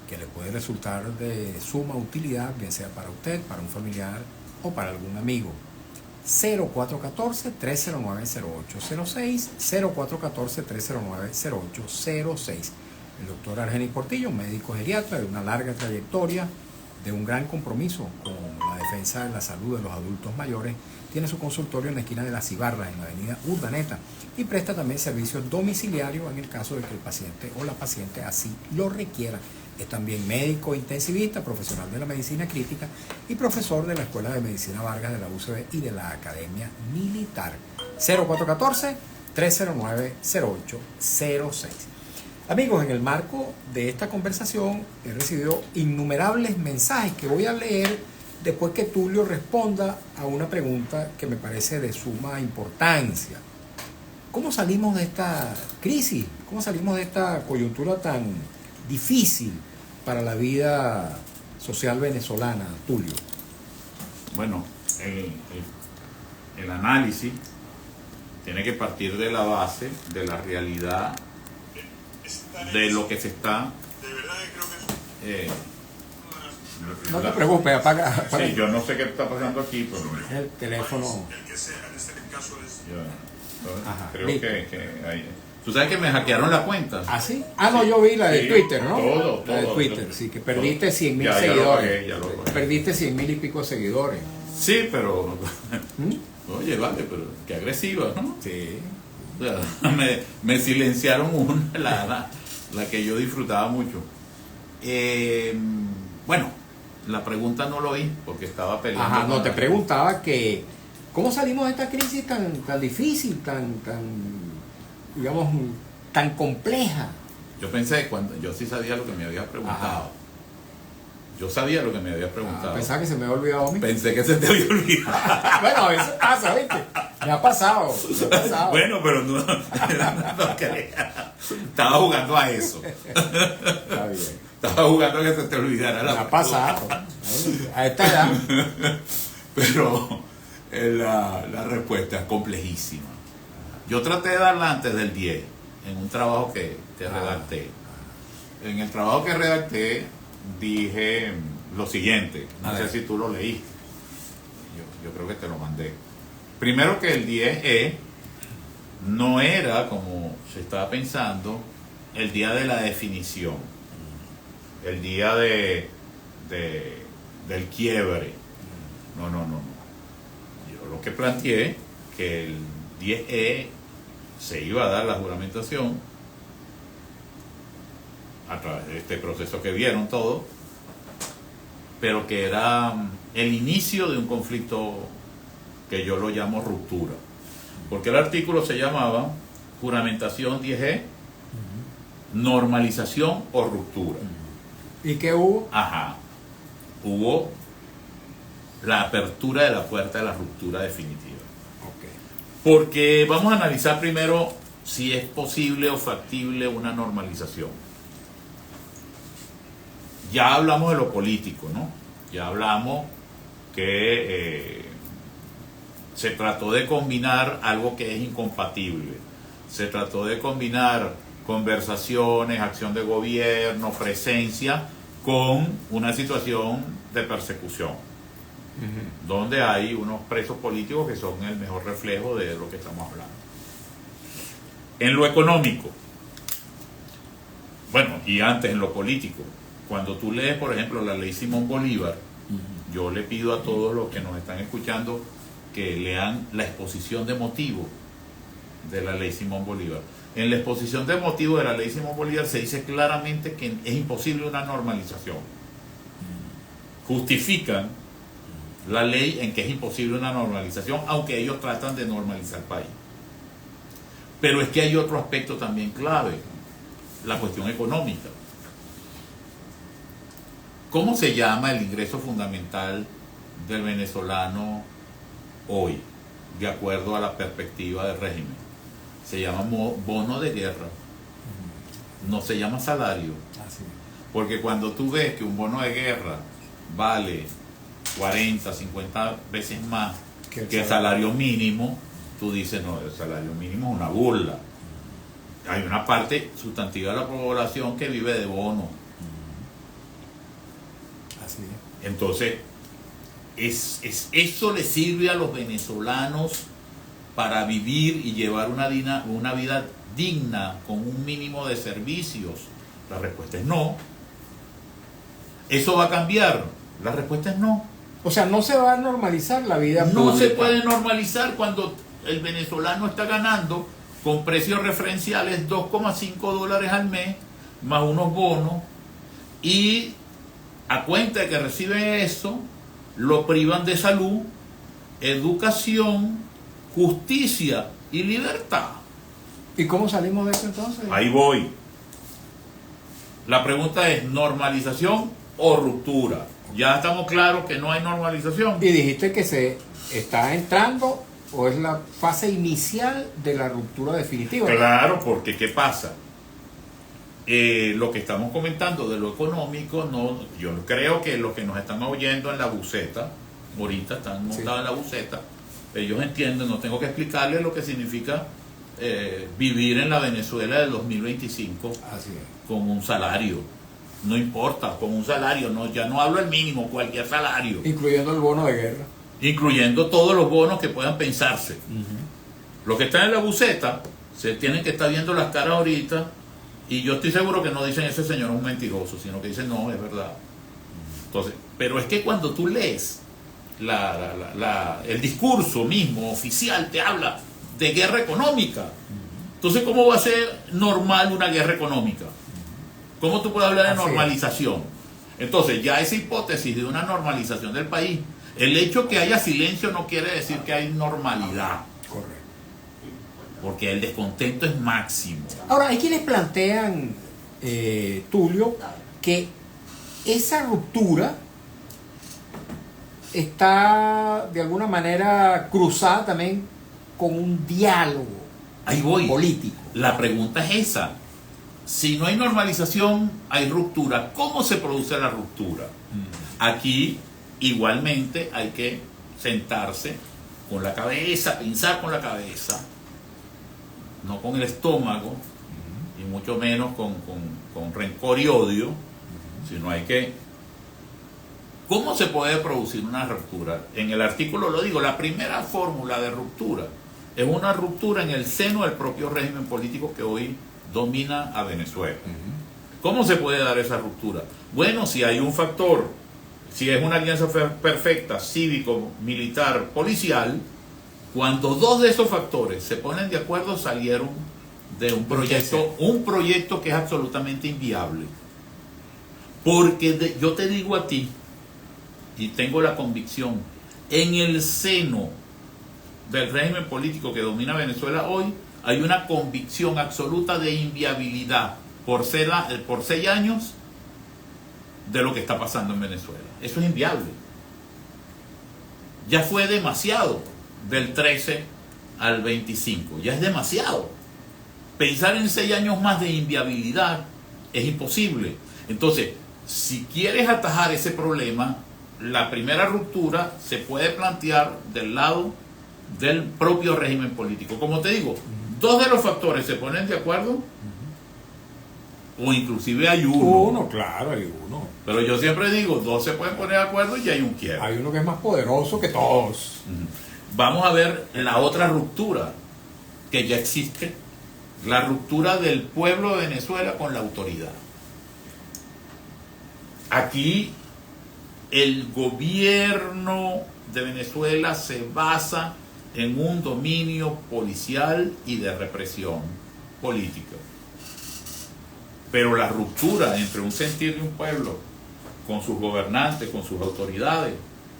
[SPEAKER 1] que le puede resultar de suma utilidad, bien sea para usted, para un familiar o para algún amigo. 0414-309-0806, 0414-309-0806. El doctor Argenis Portillo, médico geriatra de una larga trayectoria, de un gran compromiso con la defensa de la salud de los adultos mayores, tiene su consultorio en la esquina de Las Cibarras, en la avenida Urdaneta, y presta también servicios domiciliarios en el caso de que el paciente o la paciente así lo requiera. Es también médico intensivista, profesional de la medicina crítica y profesor de la Escuela de Medicina Vargas de la UCB y de la Academia Militar. 0414-309-0806. Amigos, en el marco de esta conversación he recibido innumerables mensajes que voy a leer después que Tulio responda a una pregunta que me parece de suma importancia. ¿Cómo salimos de esta crisis? ¿Cómo salimos de esta coyuntura tan difícil para la vida social venezolana, Tulio?
[SPEAKER 2] Bueno, el análisis tiene que partir de la base, de la realidad, de lo que se está...
[SPEAKER 1] No te preocupes, apaga.
[SPEAKER 2] Sí, yo no sé qué está pasando aquí, pero...
[SPEAKER 1] El teléfono. Ajá,
[SPEAKER 2] creo
[SPEAKER 1] listo.
[SPEAKER 2] que hay... ¿Tú sabes que me hackearon la cuenta?
[SPEAKER 1] ¿Ah, sí? Ah, no, yo vi la de
[SPEAKER 2] Sí,
[SPEAKER 1] Twitter, ¿no?
[SPEAKER 2] todo,
[SPEAKER 1] La de
[SPEAKER 2] todo,
[SPEAKER 1] Twitter,
[SPEAKER 2] todo.
[SPEAKER 1] sí, que perdiste 100.000
[SPEAKER 2] Ya lo
[SPEAKER 1] seguidores.
[SPEAKER 2] pagué, ya lo pagué.
[SPEAKER 1] Perdiste 100.000 y pico de seguidores.
[SPEAKER 2] Sí, pero...
[SPEAKER 1] ¿Mm?
[SPEAKER 2] Oye, vale, pero qué agresiva, ¿no?
[SPEAKER 1] Sí.
[SPEAKER 2] O sea, me silenciaron la que yo disfrutaba mucho. Bueno, la pregunta no lo oí porque estaba peleando.
[SPEAKER 1] Ajá, no,
[SPEAKER 2] con-
[SPEAKER 1] te preguntaba que ¿cómo salimos de esta crisis tan difícil, digamos, tan compleja?
[SPEAKER 2] Yo pensé, cuando yo sí sabía lo que me habías preguntado.
[SPEAKER 1] Ajá.
[SPEAKER 2] Yo sabía lo que me habías preguntado.
[SPEAKER 1] Pensaba que se me había olvidado a mí.
[SPEAKER 2] Pensé que se te había olvidado.
[SPEAKER 1] Bueno, a veces pasa, ¿viste? Me ha pasado.
[SPEAKER 2] Bueno, pero no creas. Estaba jugando a eso.
[SPEAKER 1] Está bien.
[SPEAKER 2] Estaba jugando a que se te olvidara
[SPEAKER 1] Me
[SPEAKER 2] la
[SPEAKER 1] ha pasado. A esta edad.
[SPEAKER 2] Pero la respuesta es complejísima. Yo traté de darla antes del 10, en un trabajo que redacté. En el trabajo que redacté dije lo siguiente, no
[SPEAKER 1] A
[SPEAKER 2] sé
[SPEAKER 1] ver.
[SPEAKER 2] si tú lo leíste, yo creo que te lo mandé. Primero, que el 10E no era, como se estaba pensando, el día de la definición, el día del quiebre. No. Yo lo que planteé, que el 10E se iba a dar la juramentación a través de este proceso que vieron todos, pero que era el inicio de un conflicto que yo lo llamo ruptura, porque el artículo se llamaba juramentación 10E, normalización o ruptura.
[SPEAKER 1] ¿Y qué hubo?
[SPEAKER 2] Ajá, hubo la apertura de la puerta de la ruptura definitiva.
[SPEAKER 1] Ok.
[SPEAKER 2] Porque vamos a analizar primero si es posible o factible una normalización. Ya hablamos de lo político, ¿no? Ya hablamos que se trató de combinar algo que es incompatible. Se trató de combinar conversaciones, acción de gobierno, presencia, con una situación de persecución, donde hay unos presos políticos que son el mejor reflejo de lo que estamos hablando. En lo económico, bueno, y antes en lo político, cuando tú lees, por ejemplo, la ley Simón Bolívar, yo le pido a todos los que nos están escuchando que lean la exposición de motivos de la ley Simón Bolívar. En la exposición de motivos de la ley Simón Bolívar se dice claramente que es imposible una normalización. Justifican la ley en que es imposible una normalización, aunque ellos tratan de normalizar el país. Pero es que hay otro aspecto también clave, la cuestión económica. ¿Cómo se llama el ingreso fundamental del venezolano hoy, de acuerdo a la perspectiva del régimen? Se llama bono de guerra, no se llama salario.
[SPEAKER 1] Así es.
[SPEAKER 2] Porque cuando tú ves que un bono de guerra vale 40, 50 veces más que el salario mínimo, tú dices, no, el salario mínimo es una burla. Hay una parte sustantiva de la población que vive de bono.
[SPEAKER 1] Así es.
[SPEAKER 2] Entonces, eso le sirve a los venezolanos para vivir y llevar una vida digna con un mínimo de servicios. La respuesta es no. ¿Eso va a cambiar? La respuesta es no.
[SPEAKER 1] O sea, no se va a normalizar la vida
[SPEAKER 2] No
[SPEAKER 1] pública.
[SPEAKER 2] se puede normalizar cuando el venezolano está ganando con precios referenciales $2,5 al mes, más unos bonos, y a cuenta de que recibe eso, lo privan de salud, educación, justicia y libertad.
[SPEAKER 1] ¿Y cómo salimos de eso entonces?
[SPEAKER 2] Ahí voy. La pregunta es, ¿normalización o ruptura? Ya estamos claros que no hay normalización.
[SPEAKER 1] Y dijiste que se está entrando o es la fase inicial de la ruptura definitiva.
[SPEAKER 2] Claro, porque ¿qué pasa? Lo que estamos comentando de lo económico, no, yo creo que los que nos están oyendo en la buceta, ahorita están montados en la buceta, ellos entienden, no tengo que explicarles lo que significa vivir en la Venezuela del 2025
[SPEAKER 1] Así es.
[SPEAKER 2] con un salario. No importa, con un salario, no, ya no hablo el mínimo, cualquier salario,
[SPEAKER 1] Incluyendo el bono de guerra.
[SPEAKER 2] incluyendo todos los bonos que puedan pensarse. Los que están en la buceta se tienen que estar viendo las caras ahorita, y yo estoy seguro que no dicen ese señor es un mentiroso, sino que dicen no, es verdad. Entonces, pero es que cuando tú lees el discurso mismo oficial, te habla de guerra económica. Entonces, ¿cómo va a ser normal una guerra económica? ¿Cómo tú puedes hablar de normalización? Entonces, ya esa hipótesis de una normalización del país, el hecho que haya silencio no quiere decir que hay normalidad,
[SPEAKER 1] Correcto.
[SPEAKER 2] porque el descontento es máximo.
[SPEAKER 1] Ahora, hay quienes plantean, Tulio, que esa ruptura está de alguna manera cruzada también con un diálogo
[SPEAKER 2] Ahí voy.
[SPEAKER 1] político.
[SPEAKER 2] La pregunta es esa. Si no hay normalización, hay ruptura. ¿Cómo se produce la ruptura? Aquí igualmente hay que sentarse con la cabeza, pensar con la cabeza, no con el estómago, y mucho menos con rencor y odio, sino hay que... ¿Cómo se puede producir una ruptura? En el artículo lo digo, la primera fórmula de ruptura es una ruptura en el seno del propio régimen político que hoy domina a Venezuela. ¿Cómo se puede dar esa ruptura? Bueno, si hay un factor, si es una alianza perfecta, cívico, militar, policial, cuando dos de esos factores se ponen de acuerdo, salieron de un proyecto que es absolutamente inviable. Porque yo te digo a ti, y tengo la convicción, en el seno del régimen político que domina Venezuela hoy, hay una convicción absoluta de inviabilidad por 6 años de lo que está pasando en Venezuela. Eso es inviable. Ya fue demasiado del 13 al 25. Ya es demasiado. Pensar en 6 años más de inviabilidad es imposible. Entonces, si quieres atajar ese problema, la primera ruptura se puede plantear del lado del propio régimen político. Como te digo, dos de los factores se ponen de acuerdo, o inclusive hay uno.
[SPEAKER 1] Claro, hay uno.
[SPEAKER 2] Pero yo siempre digo, dos se pueden poner de acuerdo y hay un quiebre.
[SPEAKER 1] Hay uno que es más poderoso que todos.
[SPEAKER 2] Vamos a ver la otra ruptura que ya existe, la ruptura del pueblo de Venezuela con la autoridad. Aquí el gobierno de Venezuela se basa en un dominio policial y de represión política. Pero la ruptura entre un sentir de un pueblo con sus gobernantes, con sus autoridades,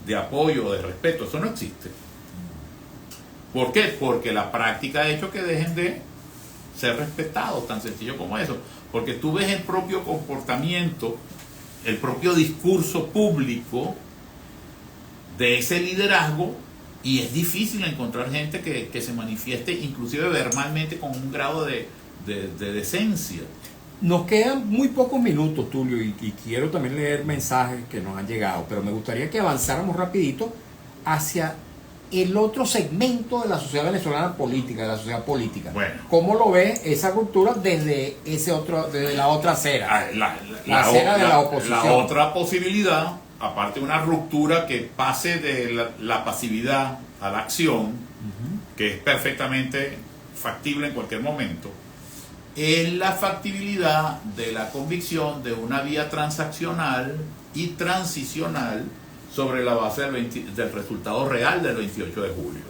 [SPEAKER 2] de apoyo, de respeto, eso no existe. ¿Por qué? Porque la práctica ha hecho que dejen de ser respetados, tan sencillo como eso. Porque tú ves el propio comportamiento el propio discurso público de ese liderazgo, y es difícil encontrar gente que se manifieste inclusive verbalmente con un grado de decencia.
[SPEAKER 1] Nos quedan muy pocos minutos, Tulio, y quiero también leer mensajes que nos han llegado, pero me gustaría que avanzáramos rapidito hacia el otro segmento de la sociedad venezolana política, de la sociedad política.
[SPEAKER 2] Bueno.
[SPEAKER 1] ¿Cómo lo ve esa ruptura desde desde la otra acera? La acera de la oposición.
[SPEAKER 2] La otra posibilidad, aparte de una ruptura que pase de la pasividad a la acción, que es perfectamente factible en cualquier momento, es la factibilidad de la convicción de una vía transaccional y transicional sobre la base del resultado real del 28 de julio.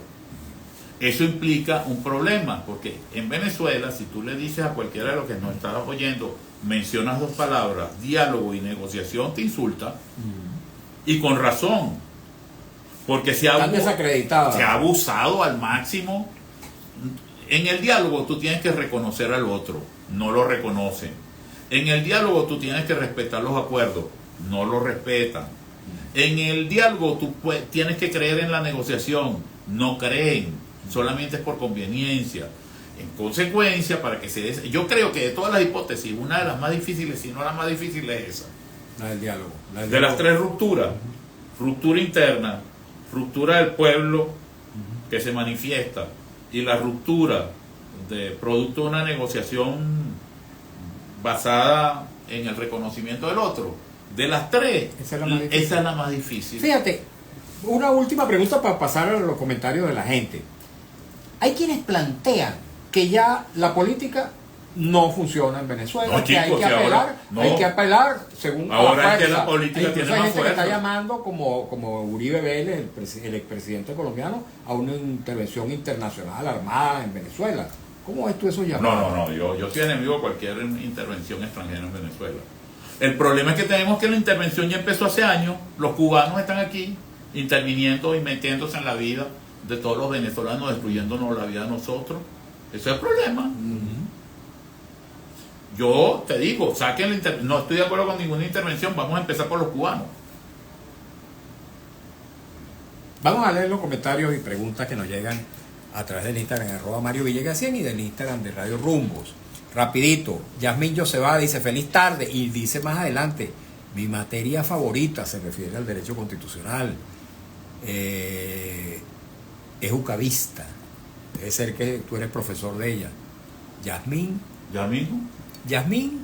[SPEAKER 2] Eso implica un problema, porque en Venezuela, si tú le dices a cualquiera de los que nos está oyendo, mencionas dos palabras, diálogo y negociación, te insulta, y con razón, porque se ha abusado al máximo. En el diálogo tú tienes que reconocer al otro, no lo reconocen. En el diálogo tú tienes que respetar los acuerdos, no lo respetan. En el diálogo tú tienes que creer en la negociación, no creen, solamente es por conveniencia. En consecuencia, para que se dé, yo creo que de todas las hipótesis, una de las más difíciles, si no la más difícil, es esa.
[SPEAKER 1] La del diálogo.
[SPEAKER 2] De las tres rupturas, ruptura interna, ruptura del pueblo que se manifiesta, y la ruptura de producto de una negociación basada en el reconocimiento del otro. De las tres, esa es la más difícil.
[SPEAKER 1] Fíjate, una última pregunta para pasar a los comentarios de la gente. Hay quienes plantean que ya la política no funciona en Venezuela,
[SPEAKER 2] No,
[SPEAKER 1] que
[SPEAKER 2] chicos,
[SPEAKER 1] hay que apelar según
[SPEAKER 2] ahora
[SPEAKER 1] la
[SPEAKER 2] es que
[SPEAKER 1] fuerza.
[SPEAKER 2] la política
[SPEAKER 1] Incluso
[SPEAKER 2] tiene
[SPEAKER 1] hay
[SPEAKER 2] más
[SPEAKER 1] gente que está
[SPEAKER 2] fuerza.
[SPEAKER 1] llamando como Uribe Vélez, el expresidente colombiano, a una intervención internacional armada en Venezuela. ¿Cómo ves tú esos llamados?
[SPEAKER 2] No, yo soy enemigo de cualquier intervención extranjera en Venezuela. El problema es que tenemos que la intervención ya empezó hace años, los cubanos están aquí interviniendo y metiéndose en la vida de todos los venezolanos, destruyéndonos la vida a nosotros. Ese es el problema. Yo te digo, saquen no estoy de acuerdo con ninguna intervención, vamos a empezar por los cubanos.
[SPEAKER 1] Vamos a leer los comentarios y preguntas que nos llegan a través del Instagram @Mario Villegas 100 y del Instagram de Radio Rumbos. Rapidito, Yasmín Yoseba dice feliz tarde y dice más adelante, mi materia favorita se refiere al derecho constitucional. Es ucavista, debe ser que tú eres profesor de ella. Yasmín
[SPEAKER 2] ¿Ya mismo?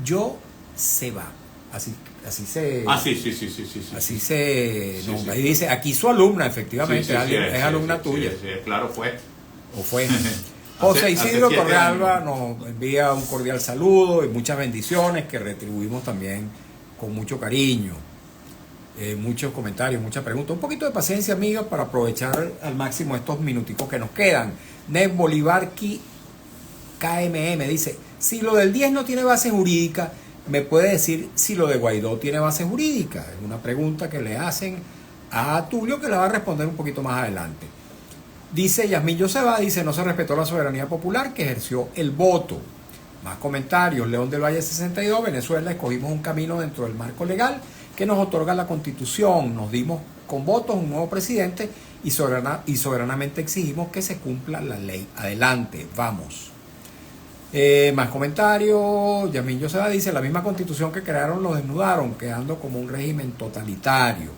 [SPEAKER 1] Yoseba, así se...
[SPEAKER 2] Sí.
[SPEAKER 1] Así se
[SPEAKER 2] Sí,
[SPEAKER 1] nombra.
[SPEAKER 2] sí.
[SPEAKER 1] Y dice, aquí su alumna, efectivamente, es alumna
[SPEAKER 2] sí,
[SPEAKER 1] tuya.
[SPEAKER 2] Sí, claro, fue.
[SPEAKER 1] ¿O fue? José Isidro
[SPEAKER 2] 7
[SPEAKER 1] Torrealba
[SPEAKER 2] años.
[SPEAKER 1] nos envía un cordial saludo y muchas bendiciones que retribuimos también con mucho cariño. Muchos comentarios, muchas preguntas. Un poquito de paciencia, amiga, para aprovechar al máximo estos minuticos que nos quedan. Ned Bolivarqui KMM dice, si lo del 10 no tiene base jurídica, ¿me puede decir si lo de Guaidó tiene base jurídica? Es una pregunta que le hacen a Tulio, que la va a responder un poquito más adelante. Dice Yasmín Yoseba, dice, no se respetó la soberanía popular que ejerció el voto. Más comentarios, León del Valle 62, Venezuela, escogimos un camino dentro del marco legal que nos otorga la Constitución, nos dimos con votos un nuevo presidente y soberanamente exigimos que se cumpla la ley. Adelante, vamos. Más comentarios, Yasmín Yoseba dice, la misma Constitución que crearon lo desnudaron, quedando como un régimen totalitario.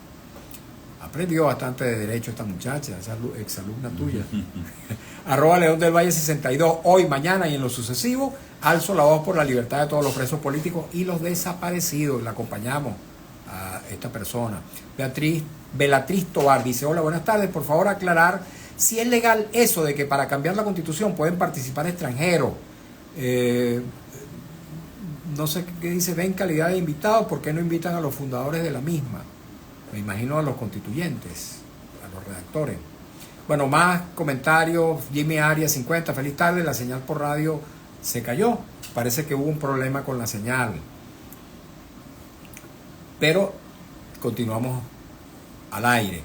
[SPEAKER 1] Aprendió bastante de derecho esta muchacha, esa exalumna tuya. @León del Valle 62, hoy, mañana y en lo sucesivo, alzo la voz por la libertad de todos los presos políticos y los desaparecidos. Le acompañamos a esta persona. Beatriz Tobar dice, hola, buenas tardes, por favor aclarar si es legal eso de que para cambiar la Constitución pueden participar extranjeros. No sé qué dice, ven calidad de invitados, ¿por qué no invitan a los fundadores de la misma? Me imagino a los constituyentes, a los redactores. Bueno, más comentarios. Jimmy Arias 50, feliz tarde, la señal por radio se cayó. Parece que hubo un problema con la señal. Pero continuamos al aire.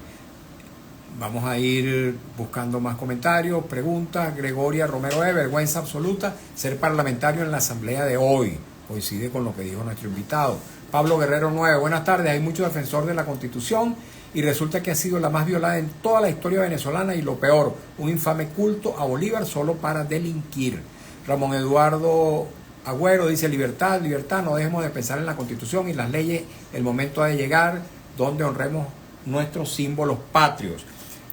[SPEAKER 1] Vamos a ir buscando más comentarios, preguntas. Gregoria Romero vergüenza absoluta ser parlamentario en la asamblea de hoy. Coincide con lo que dijo nuestro invitado. Pablo Guerrero 9, buenas tardes. Hay mucho defensor de la Constitución y resulta que ha sido la más violada en toda la historia venezolana y lo peor, un infame culto a Bolívar solo para delinquir. Ramón Eduardo Agüero dice libertad, libertad, no dejemos de pensar en la Constitución y las leyes, el momento ha de llegar donde honremos nuestros símbolos patrios.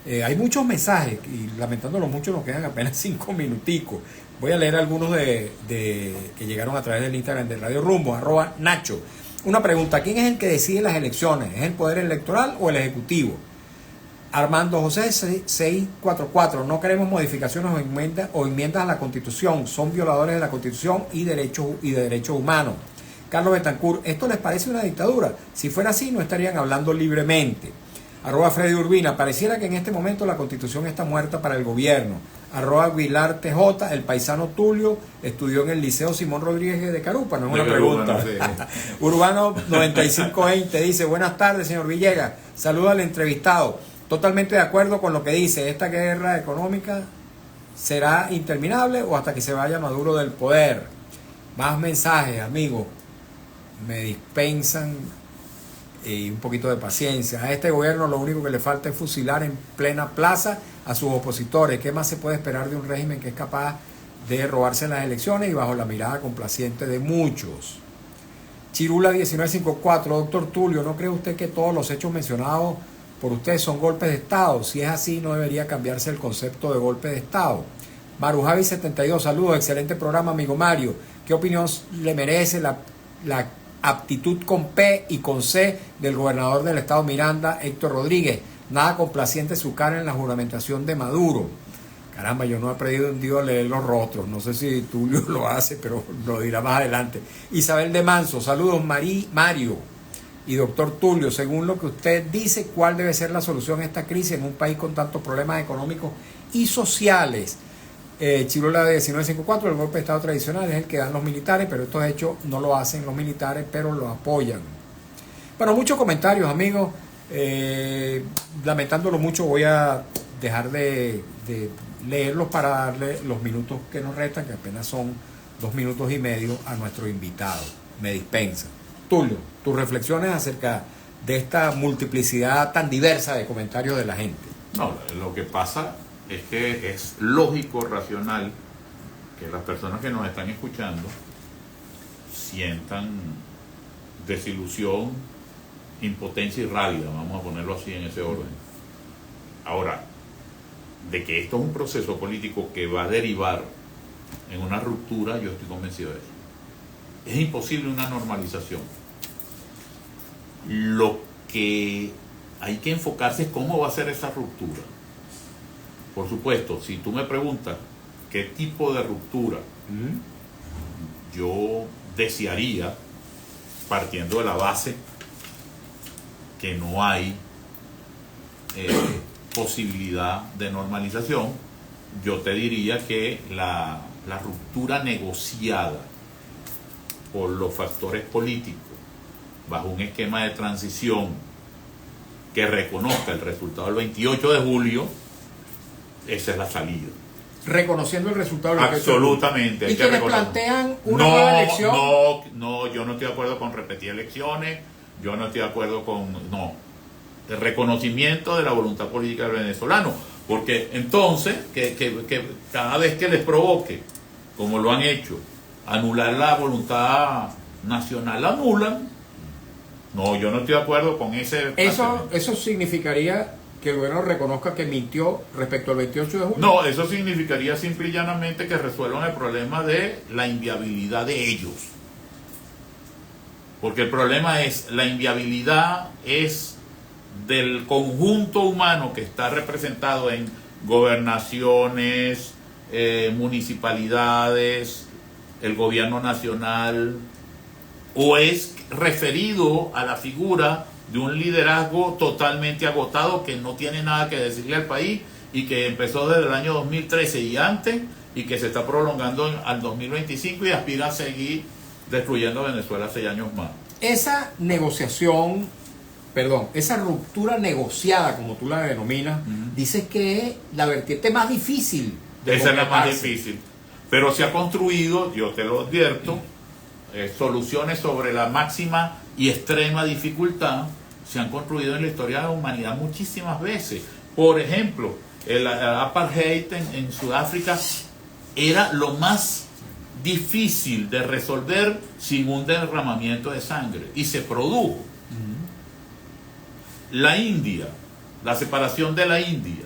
[SPEAKER 1] Hay muchos mensajes y lamentándolo mucho nos quedan apenas 5 minuticos. Voy a leer algunos de que llegaron a través del Instagram de Radio Rumbo, @Nacho. Una pregunta, ¿quién es el que decide las elecciones? ¿Es el Poder Electoral o el Ejecutivo? Armando José 644, no queremos modificaciones o enmiendas a la Constitución, son violadores de la Constitución y de derechos humanos. Carlos Betancourt, ¿esto les parece una dictadura? Si fuera así, no estarían hablando libremente. @Freddy Urbina, pareciera que en este momento la Constitución está muerta para el gobierno. @Aguilar TJ, el paisano Tulio estudió en el Liceo Simón Rodríguez de Carupa, no es una pregunta.
[SPEAKER 4] No sé.
[SPEAKER 1] Urbano 9520 dice, buenas tardes señor Villegas, saluda al entrevistado, totalmente de acuerdo con lo que dice, esta guerra económica será interminable o hasta que se vaya Maduro del poder. Más mensajes, amigos, me dispensan y un poquito de paciencia. A este gobierno lo único que le falta es fusilar en plena plaza a sus opositores. ¿Qué más se puede esperar de un régimen que es capaz de robarse las elecciones y bajo la mirada complaciente de muchos? Chirula 1954, doctor Tulio, ¿no cree usted que todos los hechos mencionados por usted son golpes de Estado? Si es así, no debería cambiarse el concepto de golpe de Estado. Marujavi 72, saludos, excelente programa, amigo Mario. ¿Qué opinión le merece la aptitud con P y con C del gobernador del estado Miranda, Héctor Rodríguez? Nada complaciente su cara en la juramentación de Maduro. Caramba, yo no he aprendido a leer los rostros, no sé si Tulio lo hace, pero lo dirá más adelante. Isabel de Manso, saludos Mario y doctor Tulio, según lo que usted dice, ¿cuál debe ser la solución a esta crisis en un país con tantos problemas económicos y sociales? Chirula de 1954, el golpe de Estado tradicional es el que dan los militares, pero estos hechos no lo hacen los militares, pero lo apoyan. Bueno, muchos comentarios, amigos. Lamentándolo mucho, voy a dejar de leerlos para darle los minutos que nos restan, que apenas son 2 minutos y medio, a nuestro invitado. Me dispensa. Tulio, tus reflexiones acerca de esta multiplicidad tan diversa de comentarios de la gente.
[SPEAKER 2] No, lo que pasa es que es lógico, racional, que las personas que nos están escuchando sientan desilusión, impotencia y rabia, vamos a ponerlo así en ese orden. Ahora, de que esto es un proceso político que va a derivar en una ruptura, yo estoy convencido de eso. Es imposible una normalización. Lo que hay que enfocarse es cómo va a ser esa ruptura. Por supuesto, si tú me preguntas qué tipo de ruptura yo desearía, partiendo de la base que no hay posibilidad de normalización, yo te diría que la ruptura negociada por los factores políticos bajo un esquema de transición que reconozca el resultado del 28 de julio, esa es la salida.
[SPEAKER 1] Reconociendo el resultado de
[SPEAKER 2] Absolutamente.
[SPEAKER 1] ¿Y quienes plantean una nueva elección?
[SPEAKER 2] No, yo no estoy de acuerdo con repetir elecciones, yo no estoy de acuerdo con... No, el reconocimiento de la voluntad política del venezolano, porque entonces, que cada vez que les provoque, como lo han hecho, anular la voluntad nacional, la anulan. No, yo no estoy de acuerdo con ese...
[SPEAKER 1] Eso significaría que el gobierno reconozca que mintió respecto al 28 de julio.
[SPEAKER 2] No, eso significaría simple y llanamente que resuelvan el problema de la inviabilidad de ellos. Porque el problema es, la inviabilidad es del conjunto humano que está representado en gobernaciones, municipalidades, el gobierno nacional, o es referido a la figura de un liderazgo totalmente agotado que no tiene nada que decirle al país y que empezó desde el año 2013 y antes y que se está prolongando al 2025 y aspira a seguir destruyendo Venezuela 6 años más.
[SPEAKER 1] Esa negociación, esa ruptura negociada, como tú la denominas, dices que es la vertiente más difícil de
[SPEAKER 2] esa es la más
[SPEAKER 1] concretarse.
[SPEAKER 2] difícil, pero se ha construido, yo te lo advierto, soluciones sobre la máxima y extrema dificultad se han construido en la historia de la humanidad muchísimas veces. Por ejemplo, el apartheid en Sudáfrica era lo más difícil de resolver sin un derramamiento de sangre, y se produjo. La India, la separación de la India,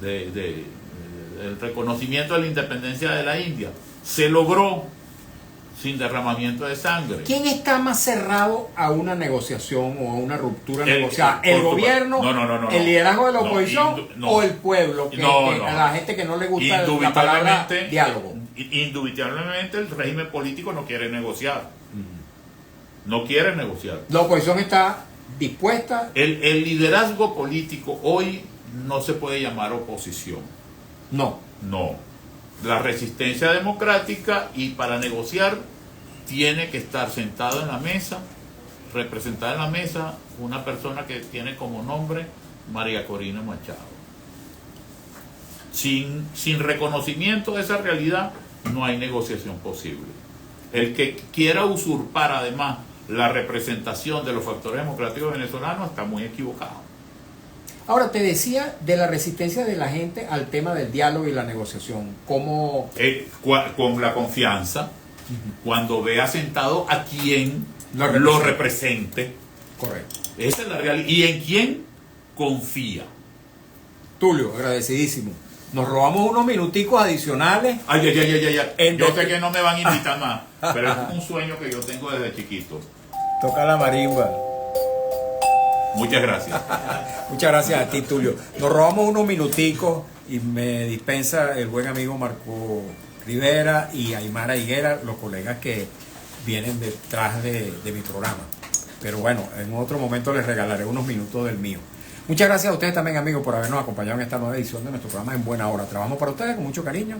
[SPEAKER 2] el reconocimiento de la independencia de la India, se logró sin derramamiento de sangre.
[SPEAKER 1] ¿Quién está más cerrado a una negociación o a una ruptura
[SPEAKER 2] El-
[SPEAKER 1] negociada? ¿El
[SPEAKER 2] por
[SPEAKER 1] gobierno,
[SPEAKER 2] no,
[SPEAKER 1] el liderazgo de la
[SPEAKER 2] no,
[SPEAKER 1] oposición o el pueblo? A la gente que no le gusta la palabra diálogo.
[SPEAKER 2] Indubitablemente el régimen político no quiere negociar. No quiere negociar.
[SPEAKER 1] La oposición está dispuesta.
[SPEAKER 2] El liderazgo político hoy no se puede llamar oposición.
[SPEAKER 1] No.
[SPEAKER 2] No. La resistencia democrática, y para negociar tiene que estar sentado en la mesa, representada en la mesa, una persona que tiene como nombre María Corina Machado. Sin reconocimiento de esa realidad no hay negociación posible. El que quiera usurpar además la representación de los factores democráticos venezolanos está muy equivocado.
[SPEAKER 1] Ahora, te decía de la resistencia de la gente al tema del diálogo y la negociación. ¿Cómo?
[SPEAKER 2] Con la confianza, cuando vea sentado a quien
[SPEAKER 1] Lo
[SPEAKER 2] lo represente.
[SPEAKER 1] Correcto.
[SPEAKER 2] Esa es la realidad. Y en quién confía.
[SPEAKER 1] Tulio, agradecidísimo. Nos robamos unos minuticos adicionales.
[SPEAKER 2] Ay.
[SPEAKER 1] En
[SPEAKER 2] Yo
[SPEAKER 1] donde-
[SPEAKER 2] sé que no me van a invitar más, pero es un sueño que yo tengo desde chiquito.
[SPEAKER 1] Toca la marimba.
[SPEAKER 2] Muchas gracias.
[SPEAKER 1] Muchas gracias a ti, Tulio. Nos robamos unos minuticos y me dispensa el buen amigo Marco Rivera y Aymara Higuera, los colegas que vienen detrás de mi programa. Pero bueno, en otro momento les regalaré unos minutos del mío. Muchas gracias a ustedes también, amigos, por habernos acompañado en esta nueva edición de nuestro programa En Buena Hora. Trabajamos para ustedes con mucho cariño.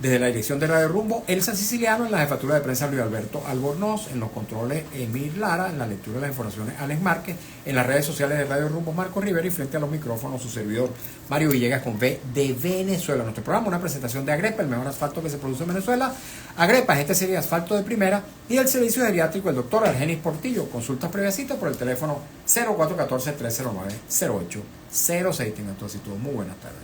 [SPEAKER 1] Desde la dirección de Radio Rumbo, Elsa Siciliano, en la jefatura de prensa Luis Alberto Albornoz, en los controles Emil Lara, en la lectura de las informaciones Alex Márquez, en las redes sociales de Radio Rumbo Marco Rivera, y frente a los micrófonos su servidor Mario Villegas con V de Venezuela. Nuestro programa, una presentación de Agrepa, el mejor asfalto que se produce en Venezuela. Agrepa, este sería asfalto de primera, y el servicio geriátrico el doctor Argenis Portillo. Consultas previas citas por el teléfono 0414-309-0806. Tengan todos y todos muy buenas tardes.